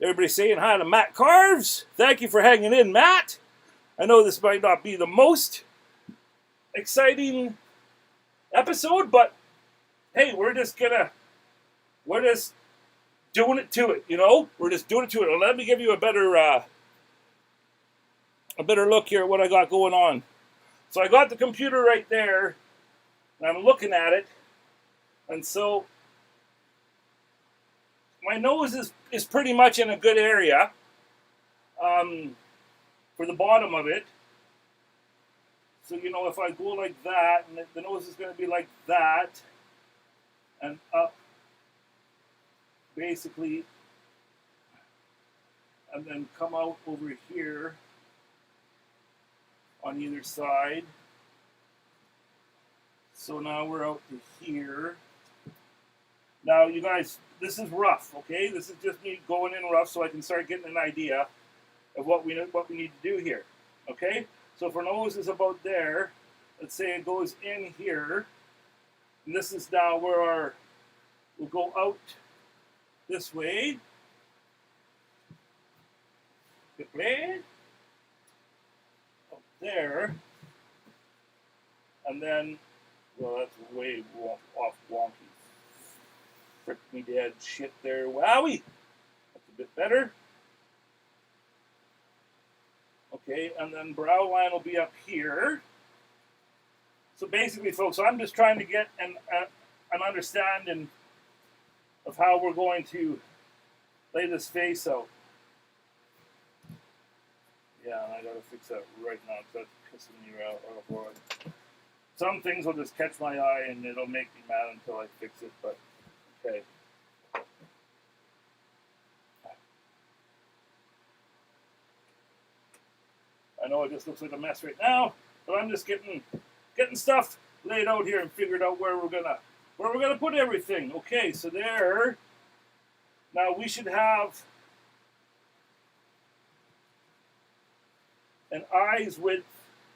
Everybody's saying hi to Matt Carves. Thank you for hanging in, Matt. I know this might not be the most exciting episode, but hey, we're just doing it to it, you know? We're just doing it to it. And let me give you a better look here at what I got going on. So I got the computer right there, and I'm looking at it, and so my nose is pretty much in a good area for the bottom of it. So, you know, if I go like that, and the nose is going to be like that, and up, basically, and then come out over here on either side. So now we're out to here. Now, you guys, this is rough, okay? This is just me going in rough so I can start getting an idea of what we need to do here, okay? So if our nose is about there, let's say it goes in here, and this is now where we'll go out this way. Good play. Up there, and then, well, that's way off wonky. Frick me dead shit there. Wowie! That's a bit better. Okay, and then brow line will be up here. So basically, folks, I'm just trying to get an understanding of how we're going to lay this face out. Yeah, and I gotta fix that right now because that's pissing me out. Some things will just catch my eye and it'll make me mad until I fix it, but okay. I know it just looks like a mess right now, but I'm just getting stuff laid out here and figured out where we're gonna put everything. Okay, so there. Now we should have an eyes width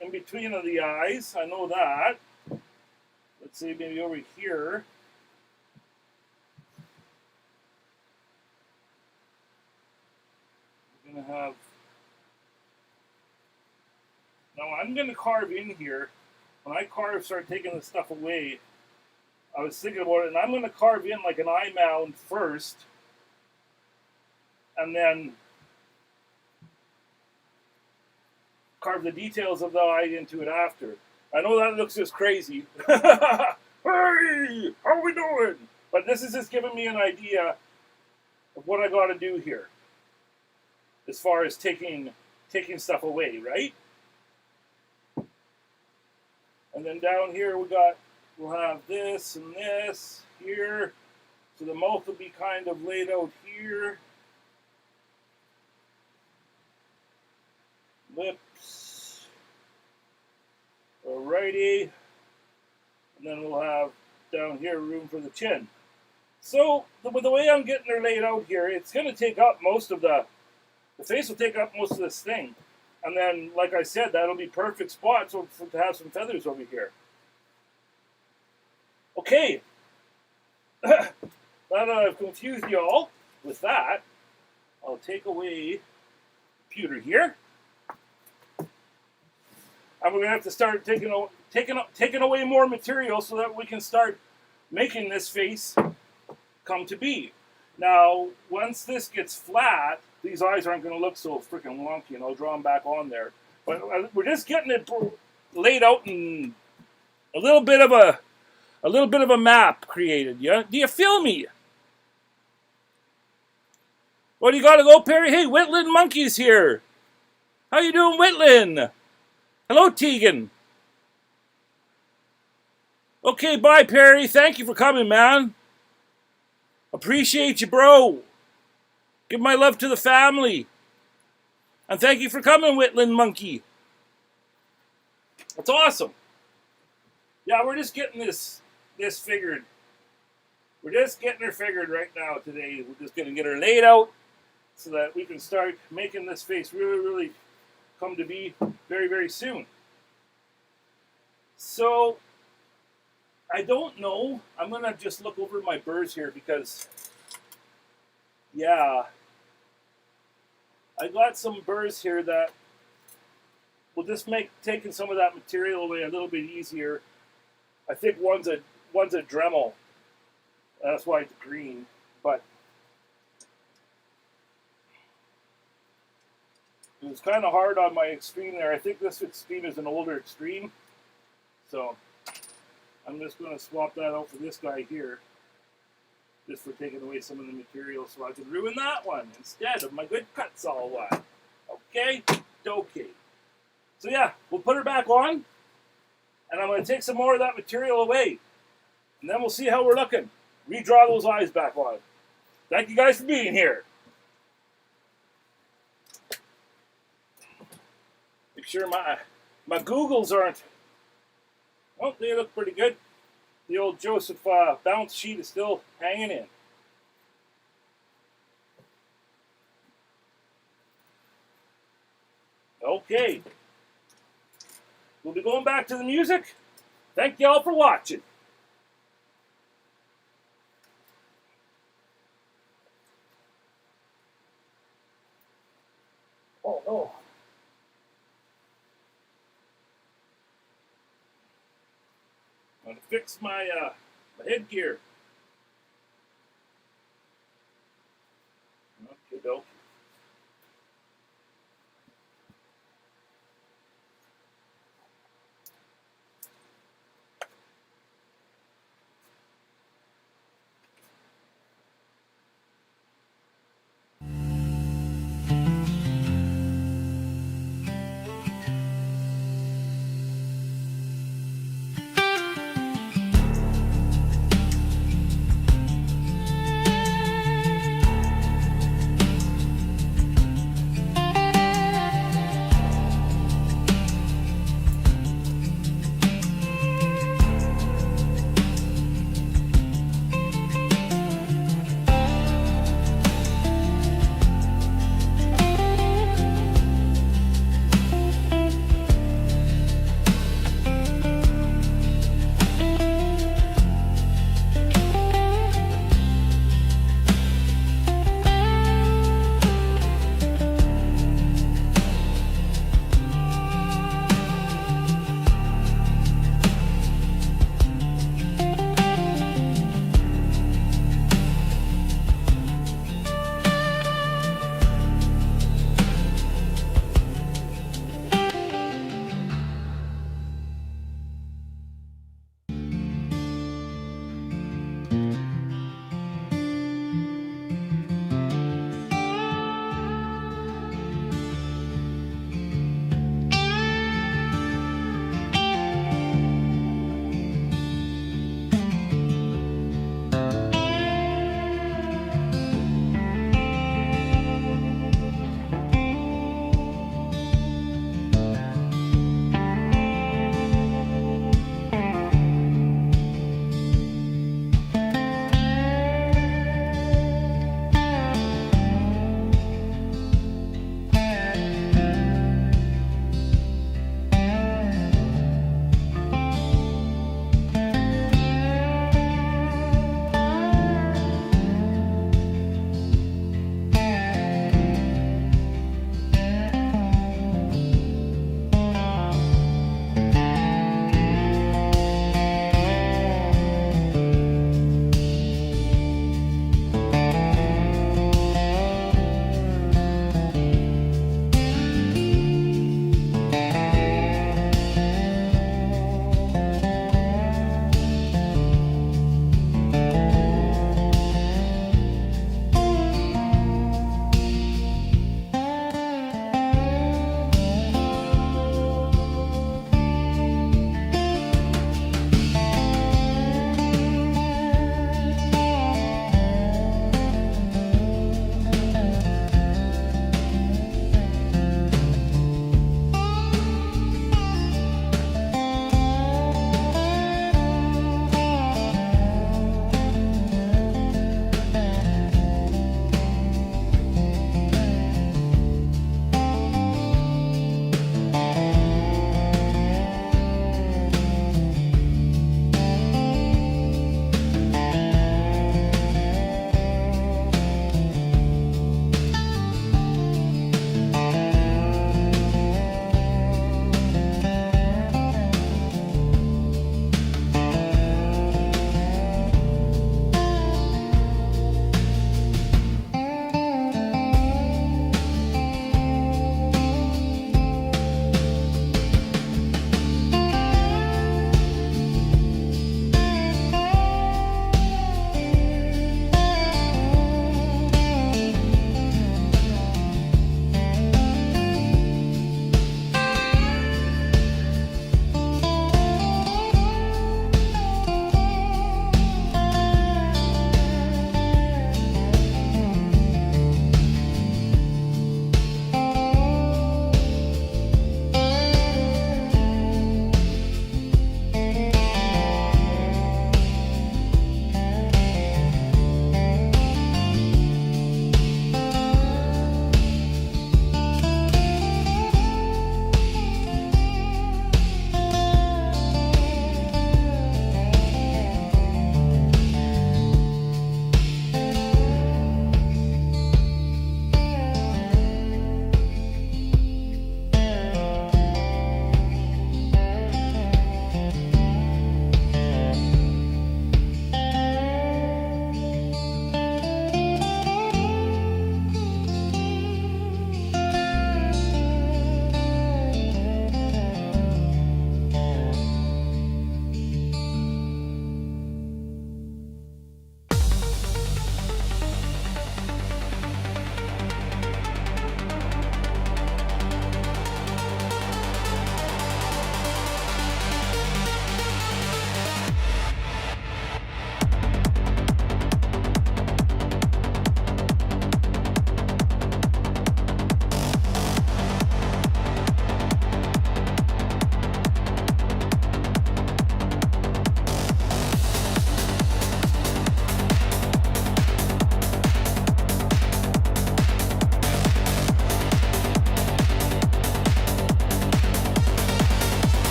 in between of the eyes. I know that. Let's see, maybe over here. We're gonna have. Now I'm gonna carve in here. When I start taking the stuff away, I was thinking about it, and I'm gonna carve in like an eye mound first, and then carve the details of the eye into it after. I know that looks just crazy. Hey, how we doing? But this is just giving me an idea of what I got to do here, as far as taking stuff away, right? And then down here we'll have this and this here. So the mouth will be kind of laid out here. Lips. Alrighty. And then we'll have down here room for the chin. So with the way I'm getting her laid out here, it's going to take up most of the face will take up most of this thing. And then, like I said, that'll be perfect spots to have some feathers over here. Okay. Now that I've confused you all with that, I'll take away the computer here. And we're going to have to start taking away more material so that we can start making this face come to be. Now, once this gets flat, these eyes aren't going to look so freaking wonky, and I'll draw them back on there. But we're just getting it laid out in a little bit of a map created. Yeah, do you feel me? Well, you got to go, Perry. Hey, Whitland Monkey's here. How you doing, Whitland? Hello, Tegan. Okay, bye, Perry. Thank you for coming, man. Appreciate you, bro. Give my love to the family. And thank you for coming, Whitland Monkey. That's awesome. Yeah, we're just getting this figured. We're just getting her figured right now today. We're just going to get her laid out so that we can start making this face really, really come to be very, very soon. So, I don't know. I'm going to just look over my burrs here because, yeah, I got some burrs here that will just make taking some of that material away a little bit easier. I think one's a Dremel. That's why it's green, but it was kind of hard on my extreme there. I think this extreme is an older extreme, so I'm just going to swap that out for this guy here, just for taking away some of the material so I can ruin that one instead of my good Kutzall one. Okay? Okay. So yeah, we'll put her back on, and I'm going to take some more of that material away, and then we'll see how we're looking. Redraw those eyes back on. Thank you guys for being here. Make sure my googles aren't. Oh, they look pretty good. The old Joseph bounce sheet is still hanging in. Okay. We'll be going back to the music. Thank y'all for watching. Oh no. I'm going to fix my headgear. Okay, doke.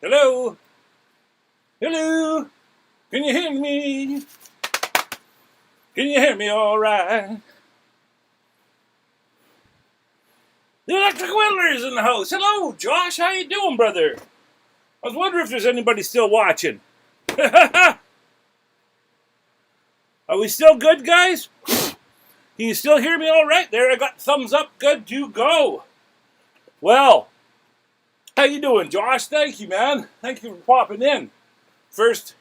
Hello? Hello? Can you hear me? Can you hear me all right? The electric welder's in the house. Hello, Josh. How you doing, brother? I was wondering if there's anybody still watching. Are we still good, guys? Can you still hear me all right? There, I got thumbs up. Good to go. Well, how you doing, Josh? Thank you, man. Thank you for popping in. First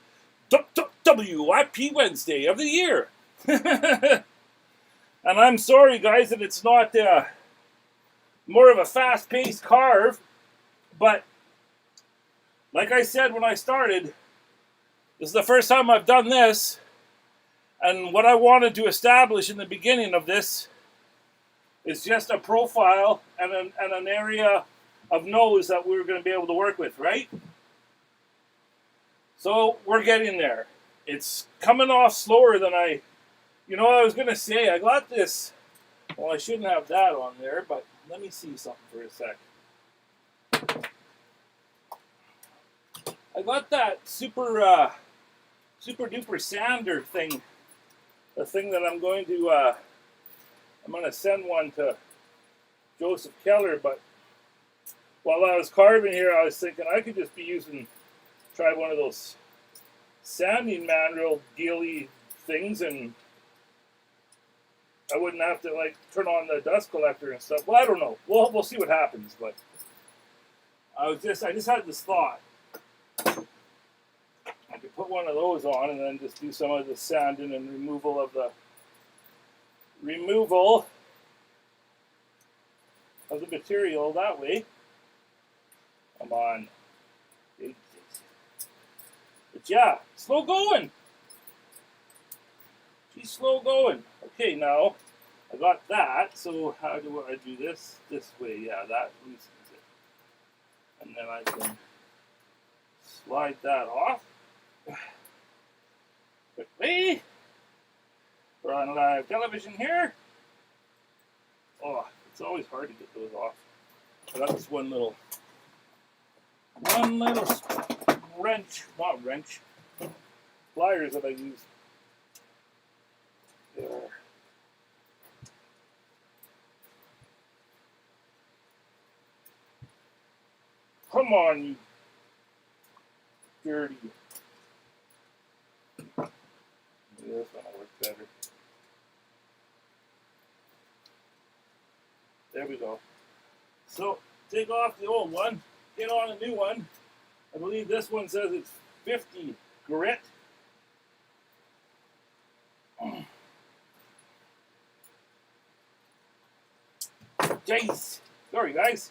WIP Wednesday of the year. And I'm sorry, guys, that it's not more of a fast-paced carve, but like I said when I started, this is the first time I've done this, and what I wanted to establish in the beginning of this is just a profile and an area of nose that we were going to be able to work with, right? So we're getting there. It's coming off slower than I was going to say. I got this, well, I shouldn't have that on there, but let me see something for a sec. I got that super duper sander thing, the thing that I'm going to send one to Joseph Keller, but while I was carving here, I was thinking I could just try one of those sanding mandrel dealy things, and I wouldn't have to turn on the dust collector and stuff. Well, I don't know. We'll see what happens. But I just had this thought. I could put one of those on and then just do some of the sanding and removal of the material that way. Come on. But yeah, slow going. She's slow going. Okay, now I got that. So how do I do this? This way, yeah, that loosens it. And then I can slide that off. Quickly. We're on live television here. Oh, it's always hard to get those off. I got this one little pliers that I use. There. Come on, you dirty. Maybe this one will work better. There we go. So, take off the old one, get on a new one. I believe this one says it's 50 grit. Jeez. Sorry, guys.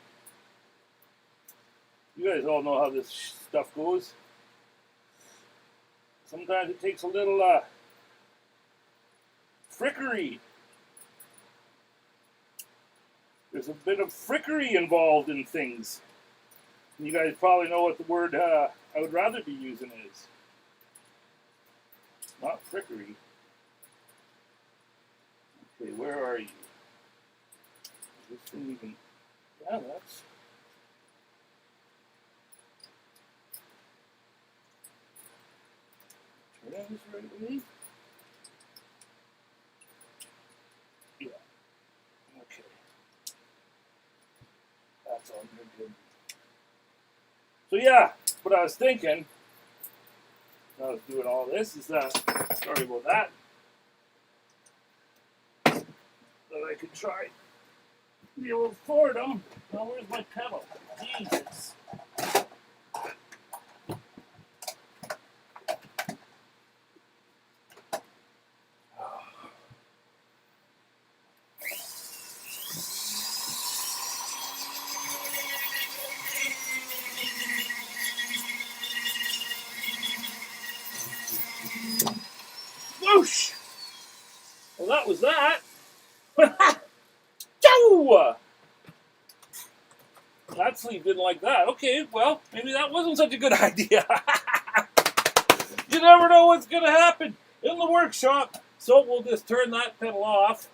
You guys all know how this stuff goes. Sometimes it takes a little frickery. There's a bit of frickery involved in things. And you guys probably know what the word I would rather be using is. Not frickery. Okay, where are you? This thing even... Yeah, that's... Turn this right way. Yeah. Okay. That's all good. So yeah, what I was thinking, when I was doing all this, is that, sorry about that, that I could try the old Fordham. Now where's my pedal? Jesus. Whoosh! Well, that was that. Chow! That sleeve didn't like that. Okay, well, maybe that wasn't such a good idea. You never know what's going to happen in the workshop. So we'll just turn that pedal off.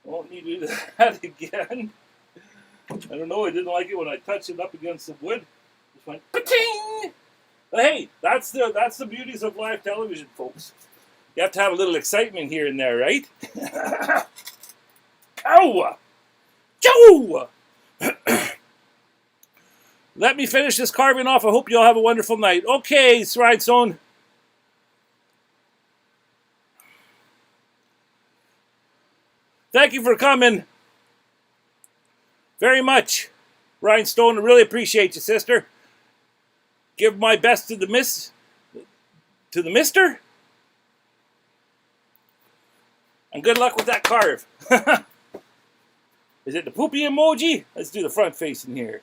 Won't need to do that again. I don't know, I didn't like it when I touched it up against the wood. Just went pa-ting! But hey, that's the beauties of live television, folks. You have to have a little excitement here and there, right? Ow! Joe! Let me finish this carving off. I hope you all have a wonderful night. Okay, Rhinestone. Thank you for coming. Very much. Rhinestone, I really appreciate you, sister. Give my best to the mister? And good luck with that carve. Is it the poopy emoji? Let's do the front facing here.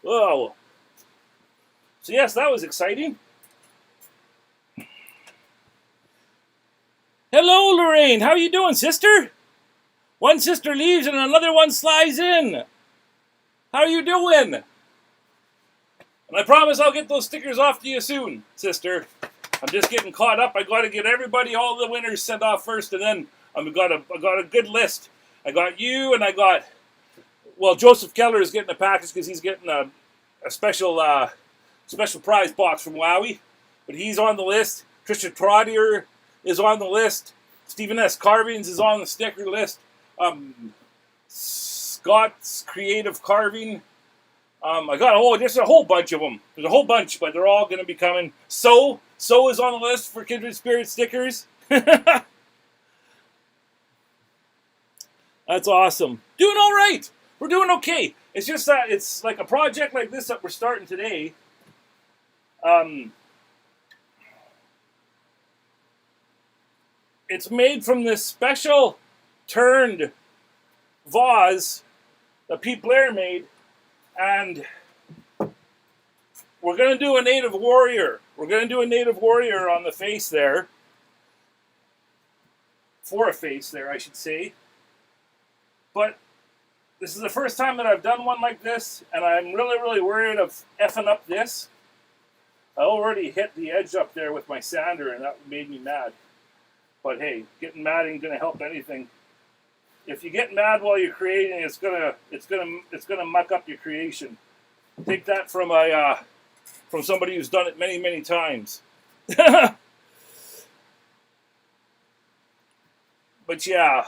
Whoa. So yes, that was exciting. Hello, Lorraine. How are you doing, sister? One sister leaves and another one slides in. How are you doing? And I promise I'll get those stickers off to you soon, sister. I'm just getting caught up. I got to get everybody, all the winners, sent off first, and then I got a good list. I got you, and I got, well, Joseph Keller is getting a package because he's getting a special prize box from Wowwy, but he's on the list. Trisha Trottier is on the list. Stephen S. Carvings is on the sticker list. Scott's Creative Carving. I got there's a whole bunch of them. There's a whole bunch, but they're all going to be coming. So is on the list for Kindred Spirit stickers. That's awesome. Doing all right. We're doing okay. It's just that it's like a project like this that we're starting today. It's made from this special turned vase that Pete Blair made, and we're going to do a native warrior. We're going to do a native warrior on the face there. For a face there, I should say. But this is the first time that I've done one like this, and I'm really, really worried of effing up this. I already hit the edge up there with my sander, and that made me mad. But hey, getting mad ain't gonna help anything. If you get mad while you're creating, it's gonna muck up your creation. Take that from somebody who's done it many, many times. But yeah,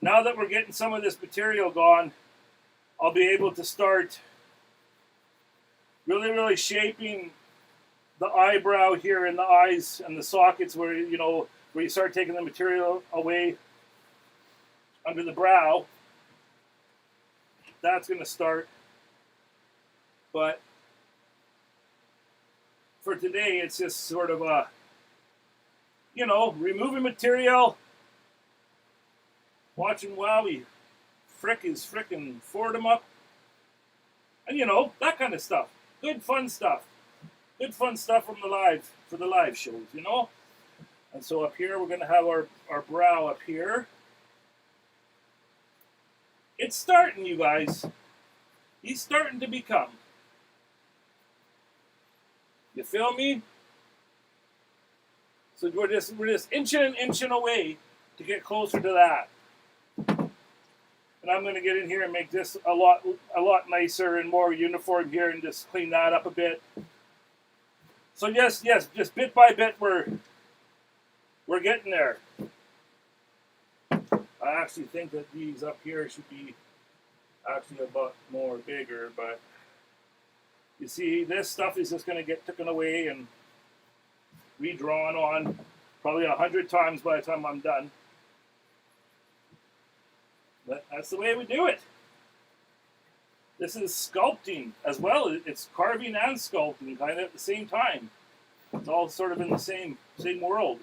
now that we're getting some of this material gone, I'll be able to start really, really shaping the eyebrow here and the eyes and the sockets where you start taking the material away under the brow. That's going to start. But for today, it's just sort of a, removing material, watching Wowwy is frickin' Ford 'em up, and that kind of stuff. Good fun stuff. Good fun stuff for the live shows, And so up here, we're going to have our brow up here. It's starting, you guys. He's starting to become. You feel me? So we're just inching away to get closer to that. And I'm going to get in here and make this a lot nicer and more uniform here, and just clean that up a bit. So yes, just bit by bit we're getting there. I actually think that these up here should be actually a lot more bigger, but you see, this stuff is just going to get taken away and redrawn on probably 100 times by the time I'm done. But that's the way we do it. This is sculpting as well. It's carving and sculpting kind of at the same time. It's all sort of in the same world.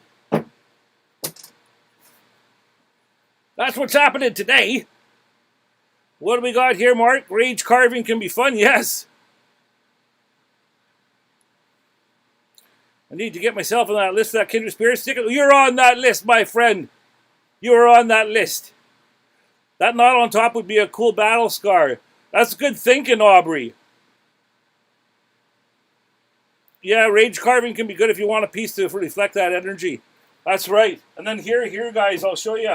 That's what's happening today. What do we got here, Mark? Rage carving can be fun, yes. I need to get myself on that list for that Kindred Spirit sticker. You're on that list, my friend. You're on that list. That knot on top would be a cool battle scar. That's good thinking, Aubrey. Yeah, rage carving can be good if you want a piece to reflect that energy. That's right. And then here, guys, I'll show you.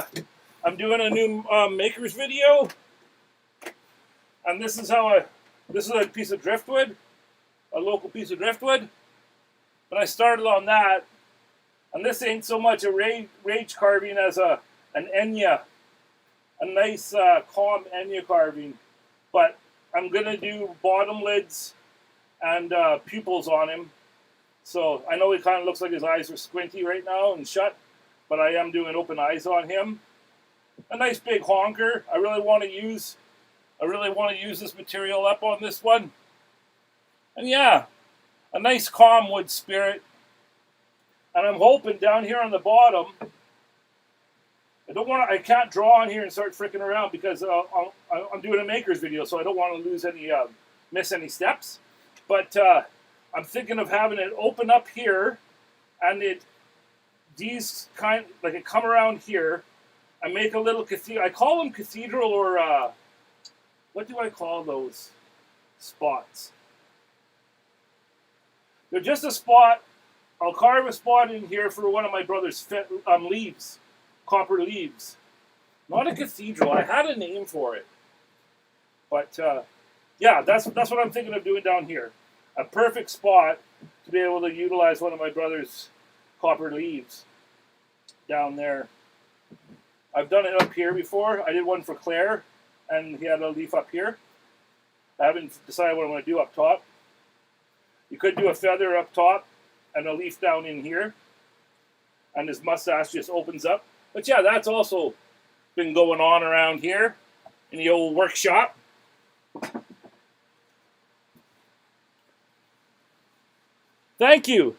I'm doing a new makers video. And this is this is a piece of driftwood, a local piece of driftwood. But I started on that, and this ain't so much a rage carving as an Enya, a nice calm Enya carving. But I'm gonna do bottom lids and pupils on him. So I know he kind of looks like his eyes are squinty right now and shut, but I am doing open eyes on him. A nice big honker. I really want to use this material up on this one. And yeah, a nice calm wood spirit. And I'm hoping down here on the bottom, I can't draw on here and start freaking around because I'm doing a maker's video, so I don't want to lose any, miss any steps. But I'm thinking of having it open up here, and it come around here, and make a little cathedral. I call them cathedral, or what do I call those spots? They're just a spot. I'll carve a spot in here for one of my brother's leaves, copper leaves. Not a cathedral. I had a name for it, but yeah, that's what I'm thinking of doing down here. A perfect spot to be able to utilize one of my brother's copper leaves down there. I've done it up here before. I did one for Claire, and he had a leaf up here. I haven't decided what I'm going to do up top. You could do a feather up top and a leaf down in here, and his mustache just opens up. But yeah, that's also been going on around here in the old workshop. Thank you.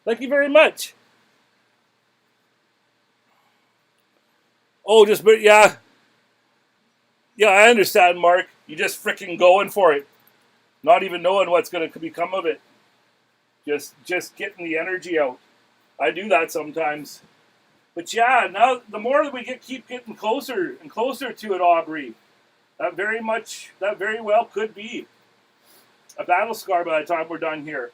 Thank you very much. Oh, but yeah. Yeah, I understand, Mark. You just freaking going for it. Not even knowing what's going to become of it. Just getting the energy out. I do that sometimes. But yeah, now the more that we keep getting closer and closer to it, Aubrey, that very well could be a battle scar by the time we're done here.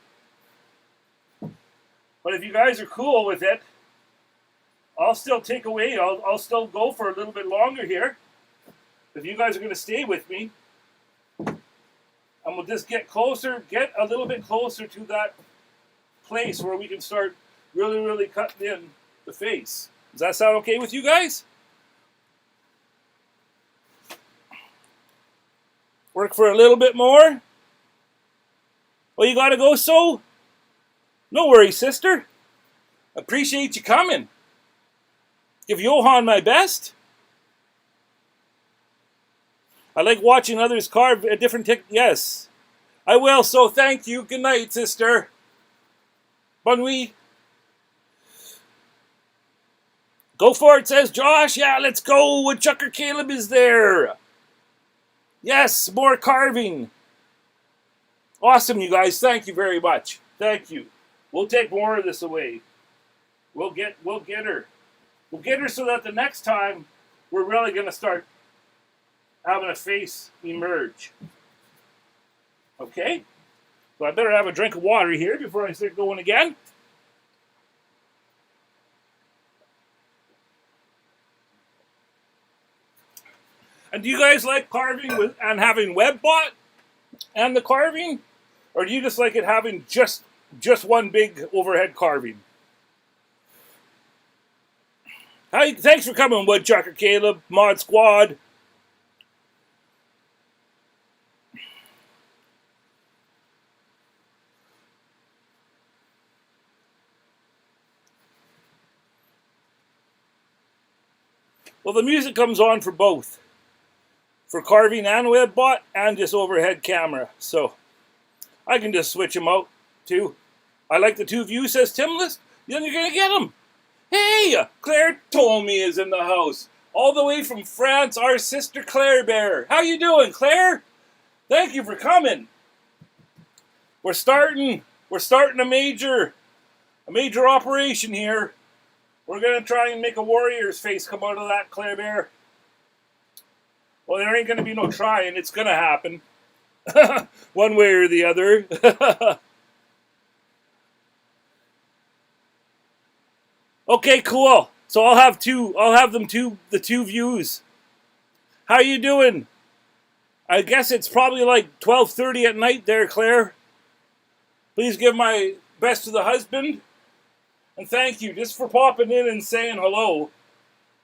But if you guys are cool with it, I'll still take away. I'll still go for a little bit longer here. If you guys are going to stay with me, and we'll just get a little bit closer to that place where we can start really, really cutting in the face. Does that sound okay with you guys? Work for a little bit more? Well, you got to go so? No worries, sister. Appreciate you coming. Give Johan my best. I like watching others carve a different Yes, I will. So thank you. Good night, sister. Bonne nuit. Go for it, says Josh. Yeah, let's go. Woodchucker Caleb is there. Yes, more carving. Awesome, you guys. Thank you very much. Thank you. We'll take more of this away. We'll get her. We'll get her so that the next time we're really going to start having a face emerge. Okay? So I better have a drink of water here before I start going again. And do you guys like carving and having web bot and the carving? Or do you just like it having just one big overhead carving? Hi, thanks for coming, Woodchucker Caleb, Mod Squad. Well, the music comes on for both. For carving and web bot and just overhead camera. So I can just switch them out too. I like the two views, says Timlist. Then you're going to get them. Hey, Claire Tolmy is in the house. All the way from France, our sister Claire Bear. How you doing, Claire? Thank you for coming. We're starting a major operation here. We're going to try and make a warrior's face come out of that, Claire Bear. Well, there ain't going to be no trying. It's going to happen. One way or the other. Okay, cool. So I'll have the two views. How you doing? I guess it's probably like 12:30 at night there, Claire. Please give my best to the husband. And thank you just for popping in and saying hello.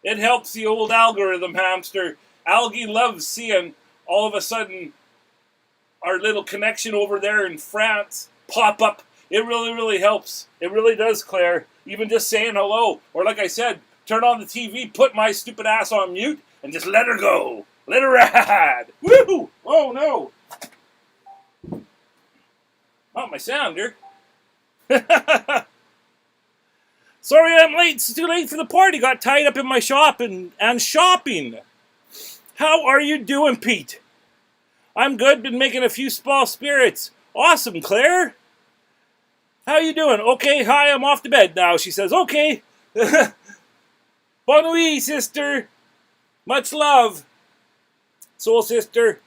It helps the old algorithm, hamster. Algae loves seeing all of a sudden our little connection over there in France pop up. It really, really helps. It really does, Claire. Even just saying hello. Or like I said, turn on the TV, put my stupid ass on mute, and just let her go. Let her ride. Woo! Oh, no. Not my sounder. Sorry I'm late. It's too late for the party. Got tied up in my shop and shopping. How are you doing, Pete? I'm good. Been making a few small spirits. Awesome, Claire. How you doing? Okay, hi, I'm off to bed now. She says, okay. Bon nuit, sister. Much love. Soul sister.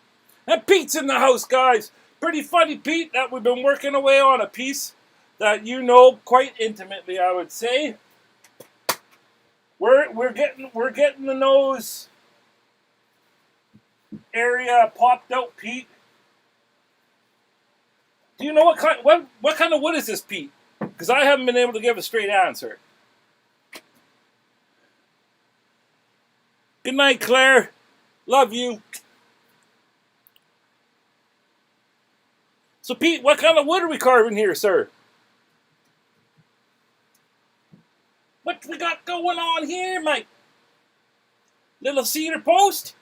And Pete's in the house, guys. Pretty funny, Pete, that we've been working away on a piece that you know quite intimately, I would say. We're getting the nose area popped out, Pete. Do you know what kind of wood is this, Pete? Because I haven't been able to give a straight answer. Good night, Claire. Love you. So, Pete, what kind of wood are we carving here, sir? What we got going on here, mate? Little cedar post?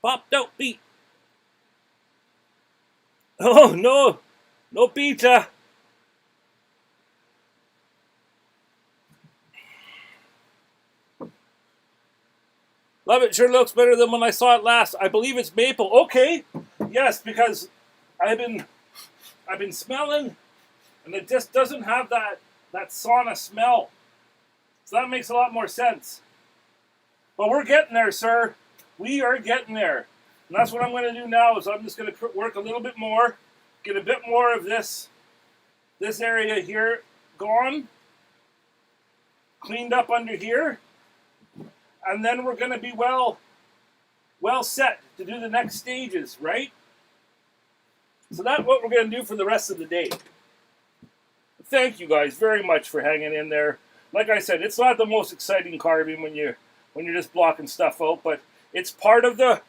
Popped out, Pete. Oh, no. No pizza. Love it. Sure looks better than when I saw it last. I believe it's maple. Okay. Yes, because I've been smelling, and it just doesn't have that sauna smell. So that makes a lot more sense. But we're getting there, sir. We are getting there. And that's what I'm going to do now is I'm just going to work a little bit more, get a bit more of this area here gone, cleaned up under here. And then we're going to be well set to do the next stages, right? So that's what we're going to do for the rest of the day. Thank you guys very much for hanging in there. Like I said, it's not the most exciting carving when you're just blocking stuff out, but it's part of the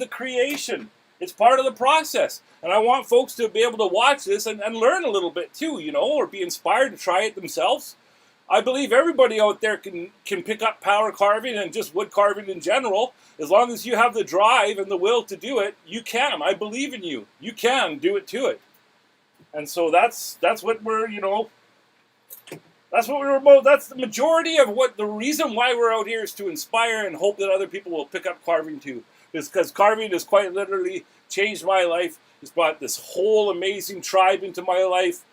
creation. It's part of the process. And I want folks to be able to watch this and learn a little bit too, you know, or be inspired to try it themselves. I believe everybody out there can pick up power carving and just wood carving in general. As long as you have the drive and the will to do it, you can. I believe in you. You can do it to it. And so that's what we're, you know, that's what we're about. That's the majority of what the reason why we're out here is to inspire and hope that other people will pick up carving too. Is because carving has quite literally changed my life. It's brought this whole amazing tribe into my life,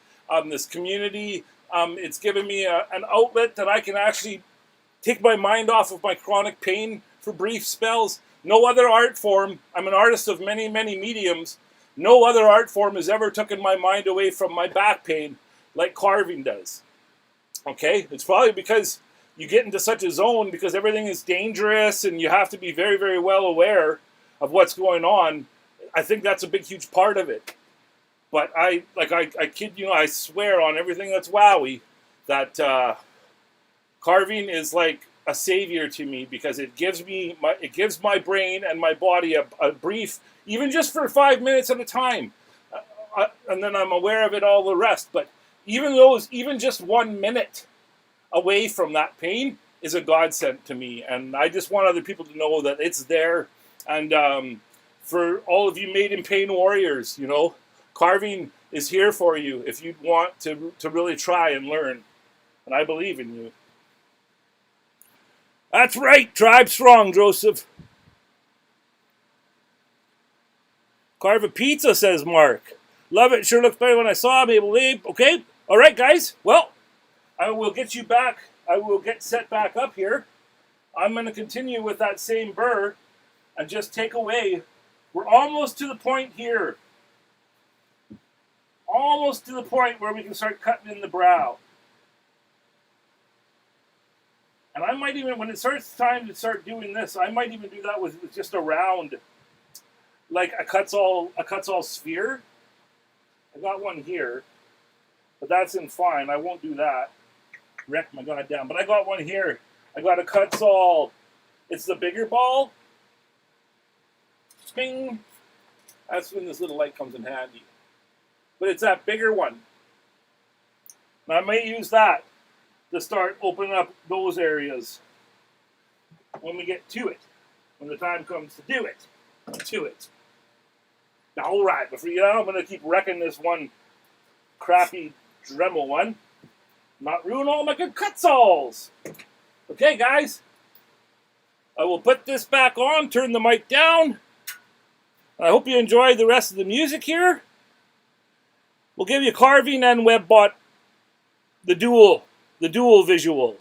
this community. It's given me an outlet that I can actually take my mind off of my chronic pain for brief spells. No other art form, I'm an artist of many, many mediums, no other art form has ever taken my mind away from my back pain like carving does. Okay? It's probably because you get into such a zone because everything is dangerous and you have to be very, very well aware of what's going on. I think that's a big, huge part of it. But I kid you, I swear on everything that's Wowie that carving is like a savior to me because it gives my brain and my body a brief, even just for 5 minutes at a time, and then I'm aware of it all the rest. But even just 1 minute away from that pain is a godsend to me, and I just want other people to know that it's there. And for all of you Made in Pain warriors, you know. Carving is here for you if you want to really try and learn. And I believe in you. That's right, tribe strong, Joseph. Carve a pizza, says Mark. Love it, sure looks better when I saw him. Okay, all right, guys. Well, I will get you back. I will get set back up here. I'm going to continue with that same burr and just take away. We're almost to the point here. Almost to the point where we can start cutting in the brow. And I might even, when it starts time to start doing this, I might even do that with just a round, like a Kutzall sphere. I got one here, but that's in fine. I won't do that. Wreck my goddamn. But I got one here. I got a Kutzall. It's the bigger ball. Bing. That's when this little light comes in handy. But it's that bigger one. And I may use that to start opening up those areas when we get to it. When the time comes to do it. To it. All right, but for now, I'm going to keep wrecking this one crappy Dremel one. Not ruin all my good Kutzalls. Okay, guys. I will put this back on, turn the mic down. I hope you enjoyed the rest of the music here. We'll give you carving and WebBot, the dual visuals.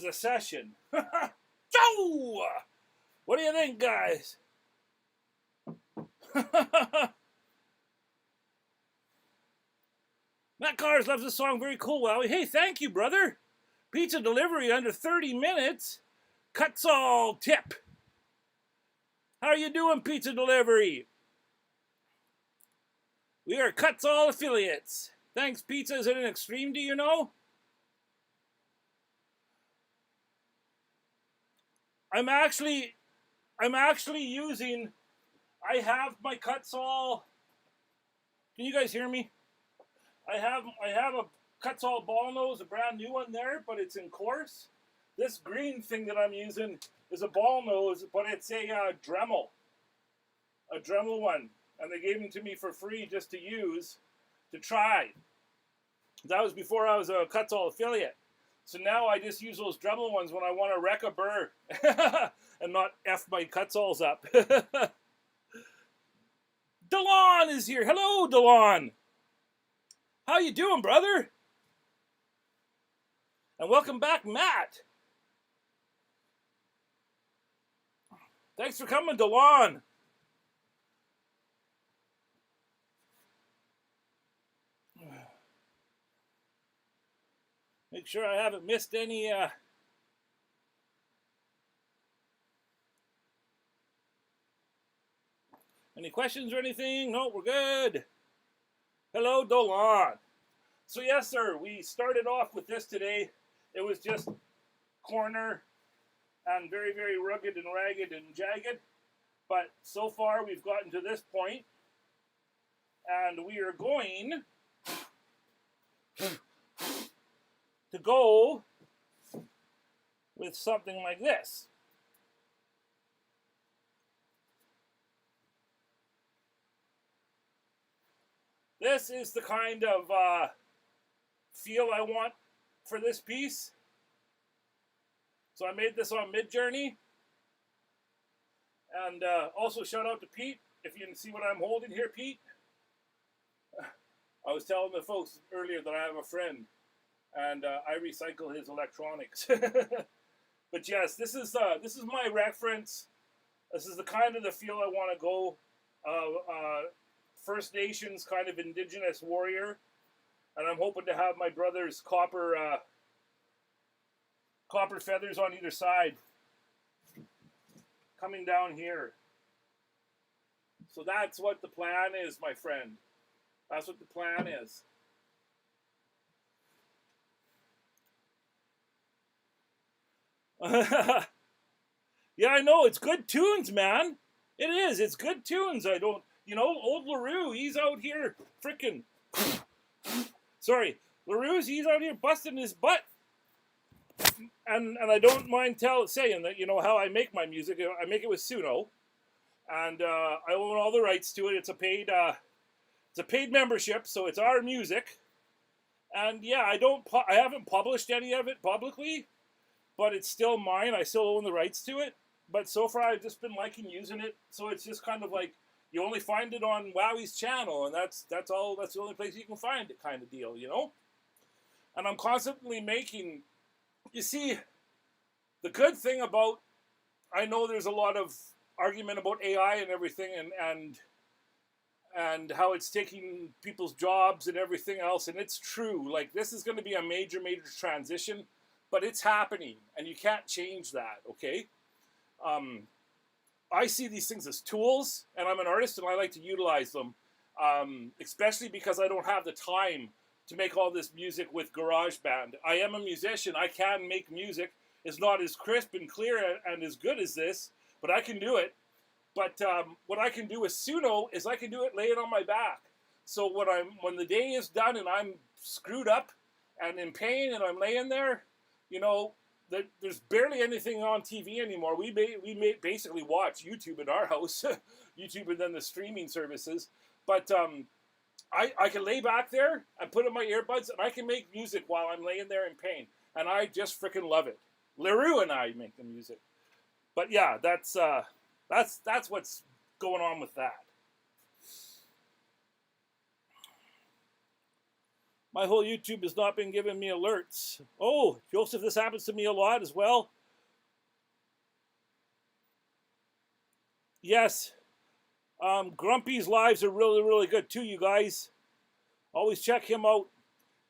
was a session. Joe! What do you think, guys? Matt Cars loves the song. Very cool, Wowie. Hey, thank you, brother. Pizza delivery under 30 minutes. Kutzall tip. How are you doing, pizza delivery? We are Kutzall affiliates. Thanks, pizza. Is it an extreme, do you know? I'm actually using, I have my Kutzall. Can you guys hear me? I have a Kutzall ball nose, a brand new one there, but it's in coarse. This green thing that I'm using is a ball nose, but it's a Dremel one, and they gave them to me for free just to use, to try. That was before I was a Kutzall affiliate. So now I just use those Dremel ones when I want to wreck a Burr and not F my Kutzalls up. DeLon is here. Hello, DeLon. How you doing, brother? And welcome back, Matt. Thanks for coming, DeLon. Make sure I haven't missed any questions or anything? No, we're good. Hello, Dolan. So yes, sir, we started off with this today. It was just corner and very, very rugged and ragged and jagged. But so far we've gotten to this point, and we are going to go with something like this. This is the kind of feel I want for this piece. So I made this on Midjourney. And also shout out to Pete, if you can see what I'm holding here, Pete. I was telling the folks earlier that I have a friend, and I recycle his electronics. But yes, this is my reference. This is the kind of the feel I want to go. First Nations kind of indigenous warrior, and I'm hoping to have my brother's copper feathers on either side coming down here. So that's what the plan is, my friend. That's what the plan is. Yeah, I know, it's good tunes, man. It is, it's good tunes. You know, old LaRue, he's out here freaking, sorry, LaRue's, he's out here busting his butt. And I don't mind saying that, you know, how I make my music. I make it with Suno. And I own all the rights to it. It's a paid membership, so it's our music. And yeah, I haven't published any of it publicly, but it's still mine. I still own the rights to it. But so far, I've just been liking using it. So it's just kind of like, you only find it on Wowwy'z channel, and that's all. That's the only place you can find it, kind of deal, you know. And I'm constantly making. You see, the good thing about, I know there's a lot of argument about AI and everything, and how it's taking people's jobs and everything else, and it's true. Like, this is going to be a major transition, but it's happening, and you can't change that. Okay. I see these things as tools, and I'm an artist, and I like to utilize them, especially because I don't have the time to make all this music with GarageBand. I am a musician. I can make music. It's not as crisp and clear and as good as this, but I can do it. But what I can do with Suno is I can do it laying on my back. So when the day is done and I'm screwed up and in pain and I'm laying there, you know, there's barely anything on TV anymore. We basically watch YouTube in our house, YouTube and then the streaming services. But I can lay back there and put in my earbuds and I can make music while I'm laying there in pain. And I just freaking love it. LaRue and I make the music. But yeah, that's what's going on with that. My whole YouTube has not been giving me alerts. Oh, Joseph, this happens to me a lot as well. Yes. Grumpy's lives are really, really good too, you guys. Always check him out.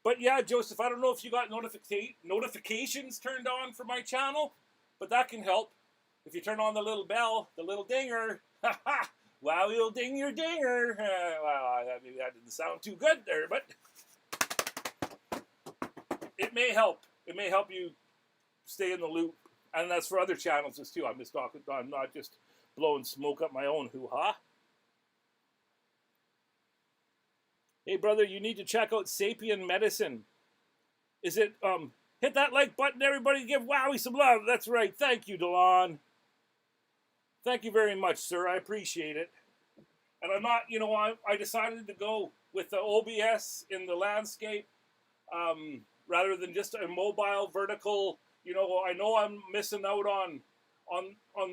But yeah, Joseph, I don't know if you got notifications turned on for my channel, but that can help. If you turn on the little bell, the little dinger, wow, you'll ding your dinger. Well, maybe that didn't sound too good there, but it may help. It may help you stay in the loop. And that's for other channels as too. I'm not just blowing smoke up my own hoo-ha. Hey, brother, you need to check out Sapien Medicine. Is it, hit that like button, everybody. Give Wowie some love. That's right. Thank you, Delon. Thank you very much, sir. I appreciate it. And I'm not, you know, I decided to go with the OBS in the landscape rather than just a mobile vertical. You know I'm missing out on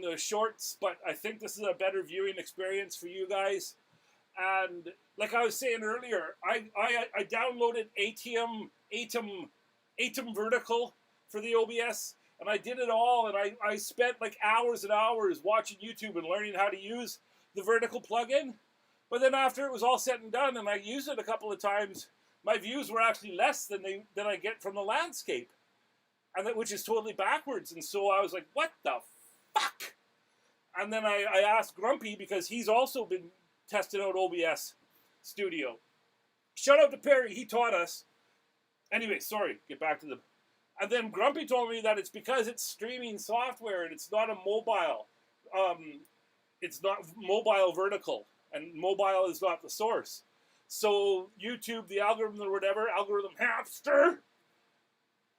the shorts, but I think this is a better viewing experience for you guys. And like I was saying earlier, I downloaded Atom Vertical for the OBS, and I did it all, and I spent like hours and hours watching YouTube and learning how to use the vertical plugin. But then after it was all said and done, and I used it a couple of times, my views were actually less than I get from the landscape, and which is totally backwards. And so I was like, what the fuck? And then I asked Grumpy, because he's also been tested out OBS Studio. Shout out to Perry, he taught us. Anyway, sorry, get back to the... And then Grumpy told me that it's because it's streaming software and it's not a mobile. It's not mobile vertical, and mobile is not the source. So YouTube, the algorithm or whatever, algorithm hamster,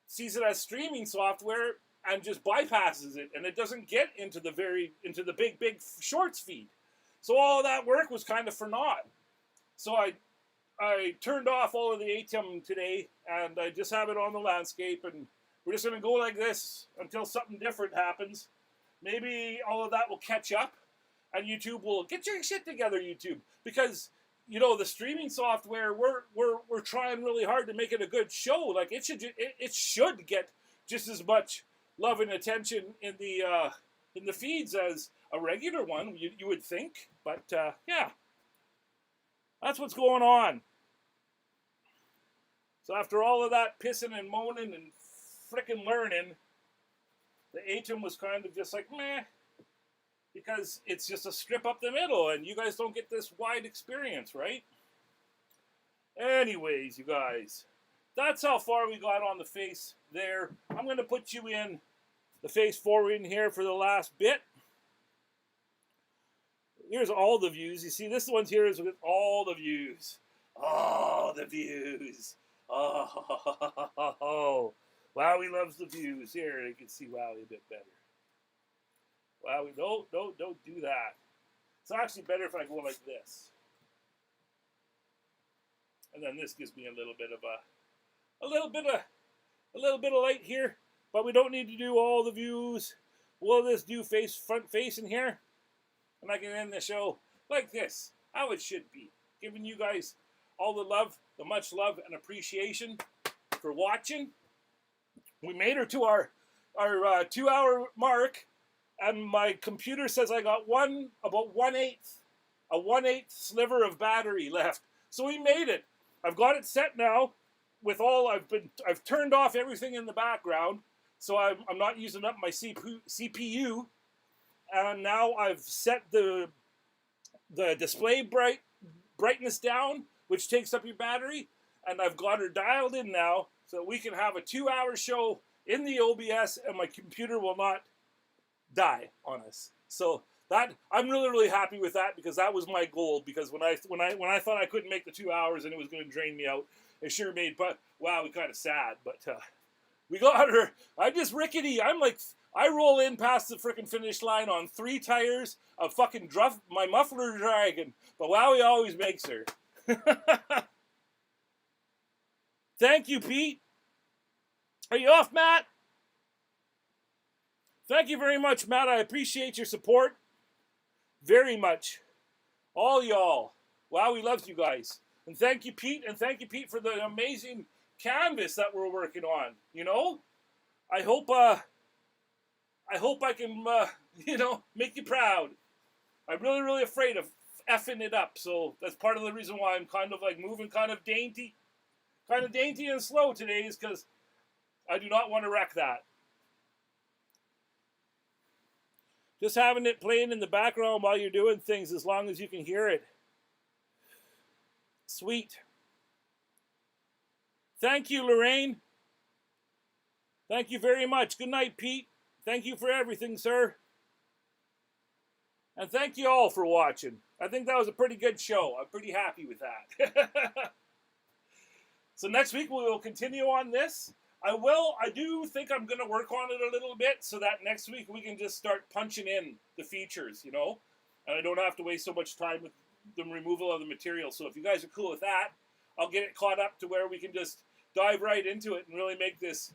sees it as streaming software and just bypasses it, and it doesn't get into the big shorts feed. So all of that work was kind of for naught. So I turned off all of the Atom today, and I just have it on the landscape, and we're just going to go like this until something different happens. Maybe all of that will catch up, and YouTube will get your shit together, YouTube, because you know the streaming software. We're trying really hard to make it a good show. Like it should get just as much love and attention in the feeds as a regular one, you would think. But yeah, that's what's going on. So after all of that pissing and moaning and frickin' learning, the Atom was kind of just like, meh, because it's just a strip up the middle, and you guys don't get this wide experience, right? Anyways, you guys, that's how far we got on the face there. I'm going to put you in the face forward in here for the last bit. Here's all the views. You see, this one's here is with all the views. All the views. Oh, Wowie loves the views. Here, you can see Wowie a bit better. Wowie, don't do that. It's actually better if I go like this. And then this gives me a little bit of light here, but we don't need to do all the views. We'll just do front face in here, and I can end the show like this, how it should be, giving you guys all the love, the much love and appreciation for watching. We made her to our 2-hour mark, and my computer says I got about 1/8 sliver of battery left. So we made it. I've got it set now. I've turned off everything in the background, so I'm not using up my CPU. And now I've set the display brightness down, which takes up your battery, and I've got her dialed in now, so we can have a 2-hour show in the OBS, and my computer will not die on us. So that I'm really happy with that, because that was my goal. Because when I thought I couldn't make the 2 hours and it was going to drain me out, it sure made. But wow, we kind of sad. But we got her. I'm just rickety. I'm like, I roll in past the freaking finish line on 3 tires, a fucking my muffler dragging. But Wowie always makes her. Thank you, Pete. Are you off, Matt? Thank you very much, Matt. I appreciate your support very much. All y'all. Wowie loves you guys. And thank you, Pete, and thank you, Pete, for the amazing canvas that we're working on. You know, I hope I can, you know, make you proud. I'm really, really afraid of effing it up, so that's part of the reason why I'm kind of like moving kind of dainty and slow today, is because I do not want to wreck that. Just having it playing in the background while you're doing things, as long as you can hear it. Sweet. Thank you, Lorraine. Thank you very much. Good night, Pete. Thank you for everything, sir. And thank you all for watching. I think that was a pretty good show. I'm pretty happy with that. So next week we will continue on this. I do think I'm going to work on it a little bit so that next week we can just start punching in the features, you know? And I don't have to waste so much time with the removal of the material. So if you guys are cool with that, I'll get it caught up to where we can just dive right into it and really make this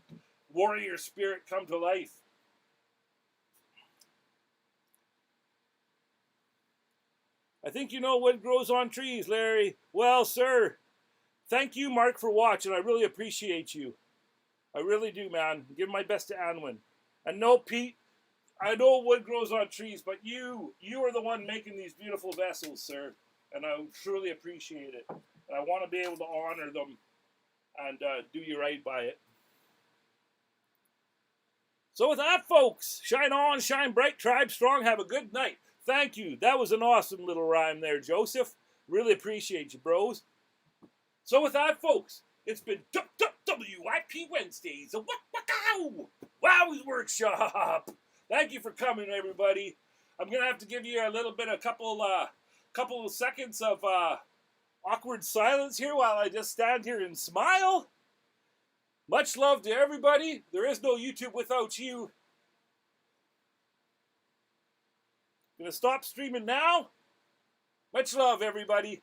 warrior spirit come to life. I think you know what grows on trees, Larry. Well, sir, thank you, Mark, for watching. I really appreciate you. I really do, man. Give my best to Anwin. And no, Pete, I know wood grows on trees, but you are the one making these beautiful vessels, sir. And I truly appreciate it. And I want to be able to honor them and do you right by it. So with that, folks, shine on, shine bright, tribe strong, have a good night. Thank you. That was an awesome little rhyme there, Joseph. Really appreciate you, bros. So with that, folks, it's been WIP Wednesdays, a Wowwy'z Workshop. Thank you for coming, everybody. I'm going to have to give you a little bit, a couple of seconds of awkward silence here while I just stand here and smile. Much love to everybody. There is no YouTube without you. Gonna stop streaming now. Much love, everybody.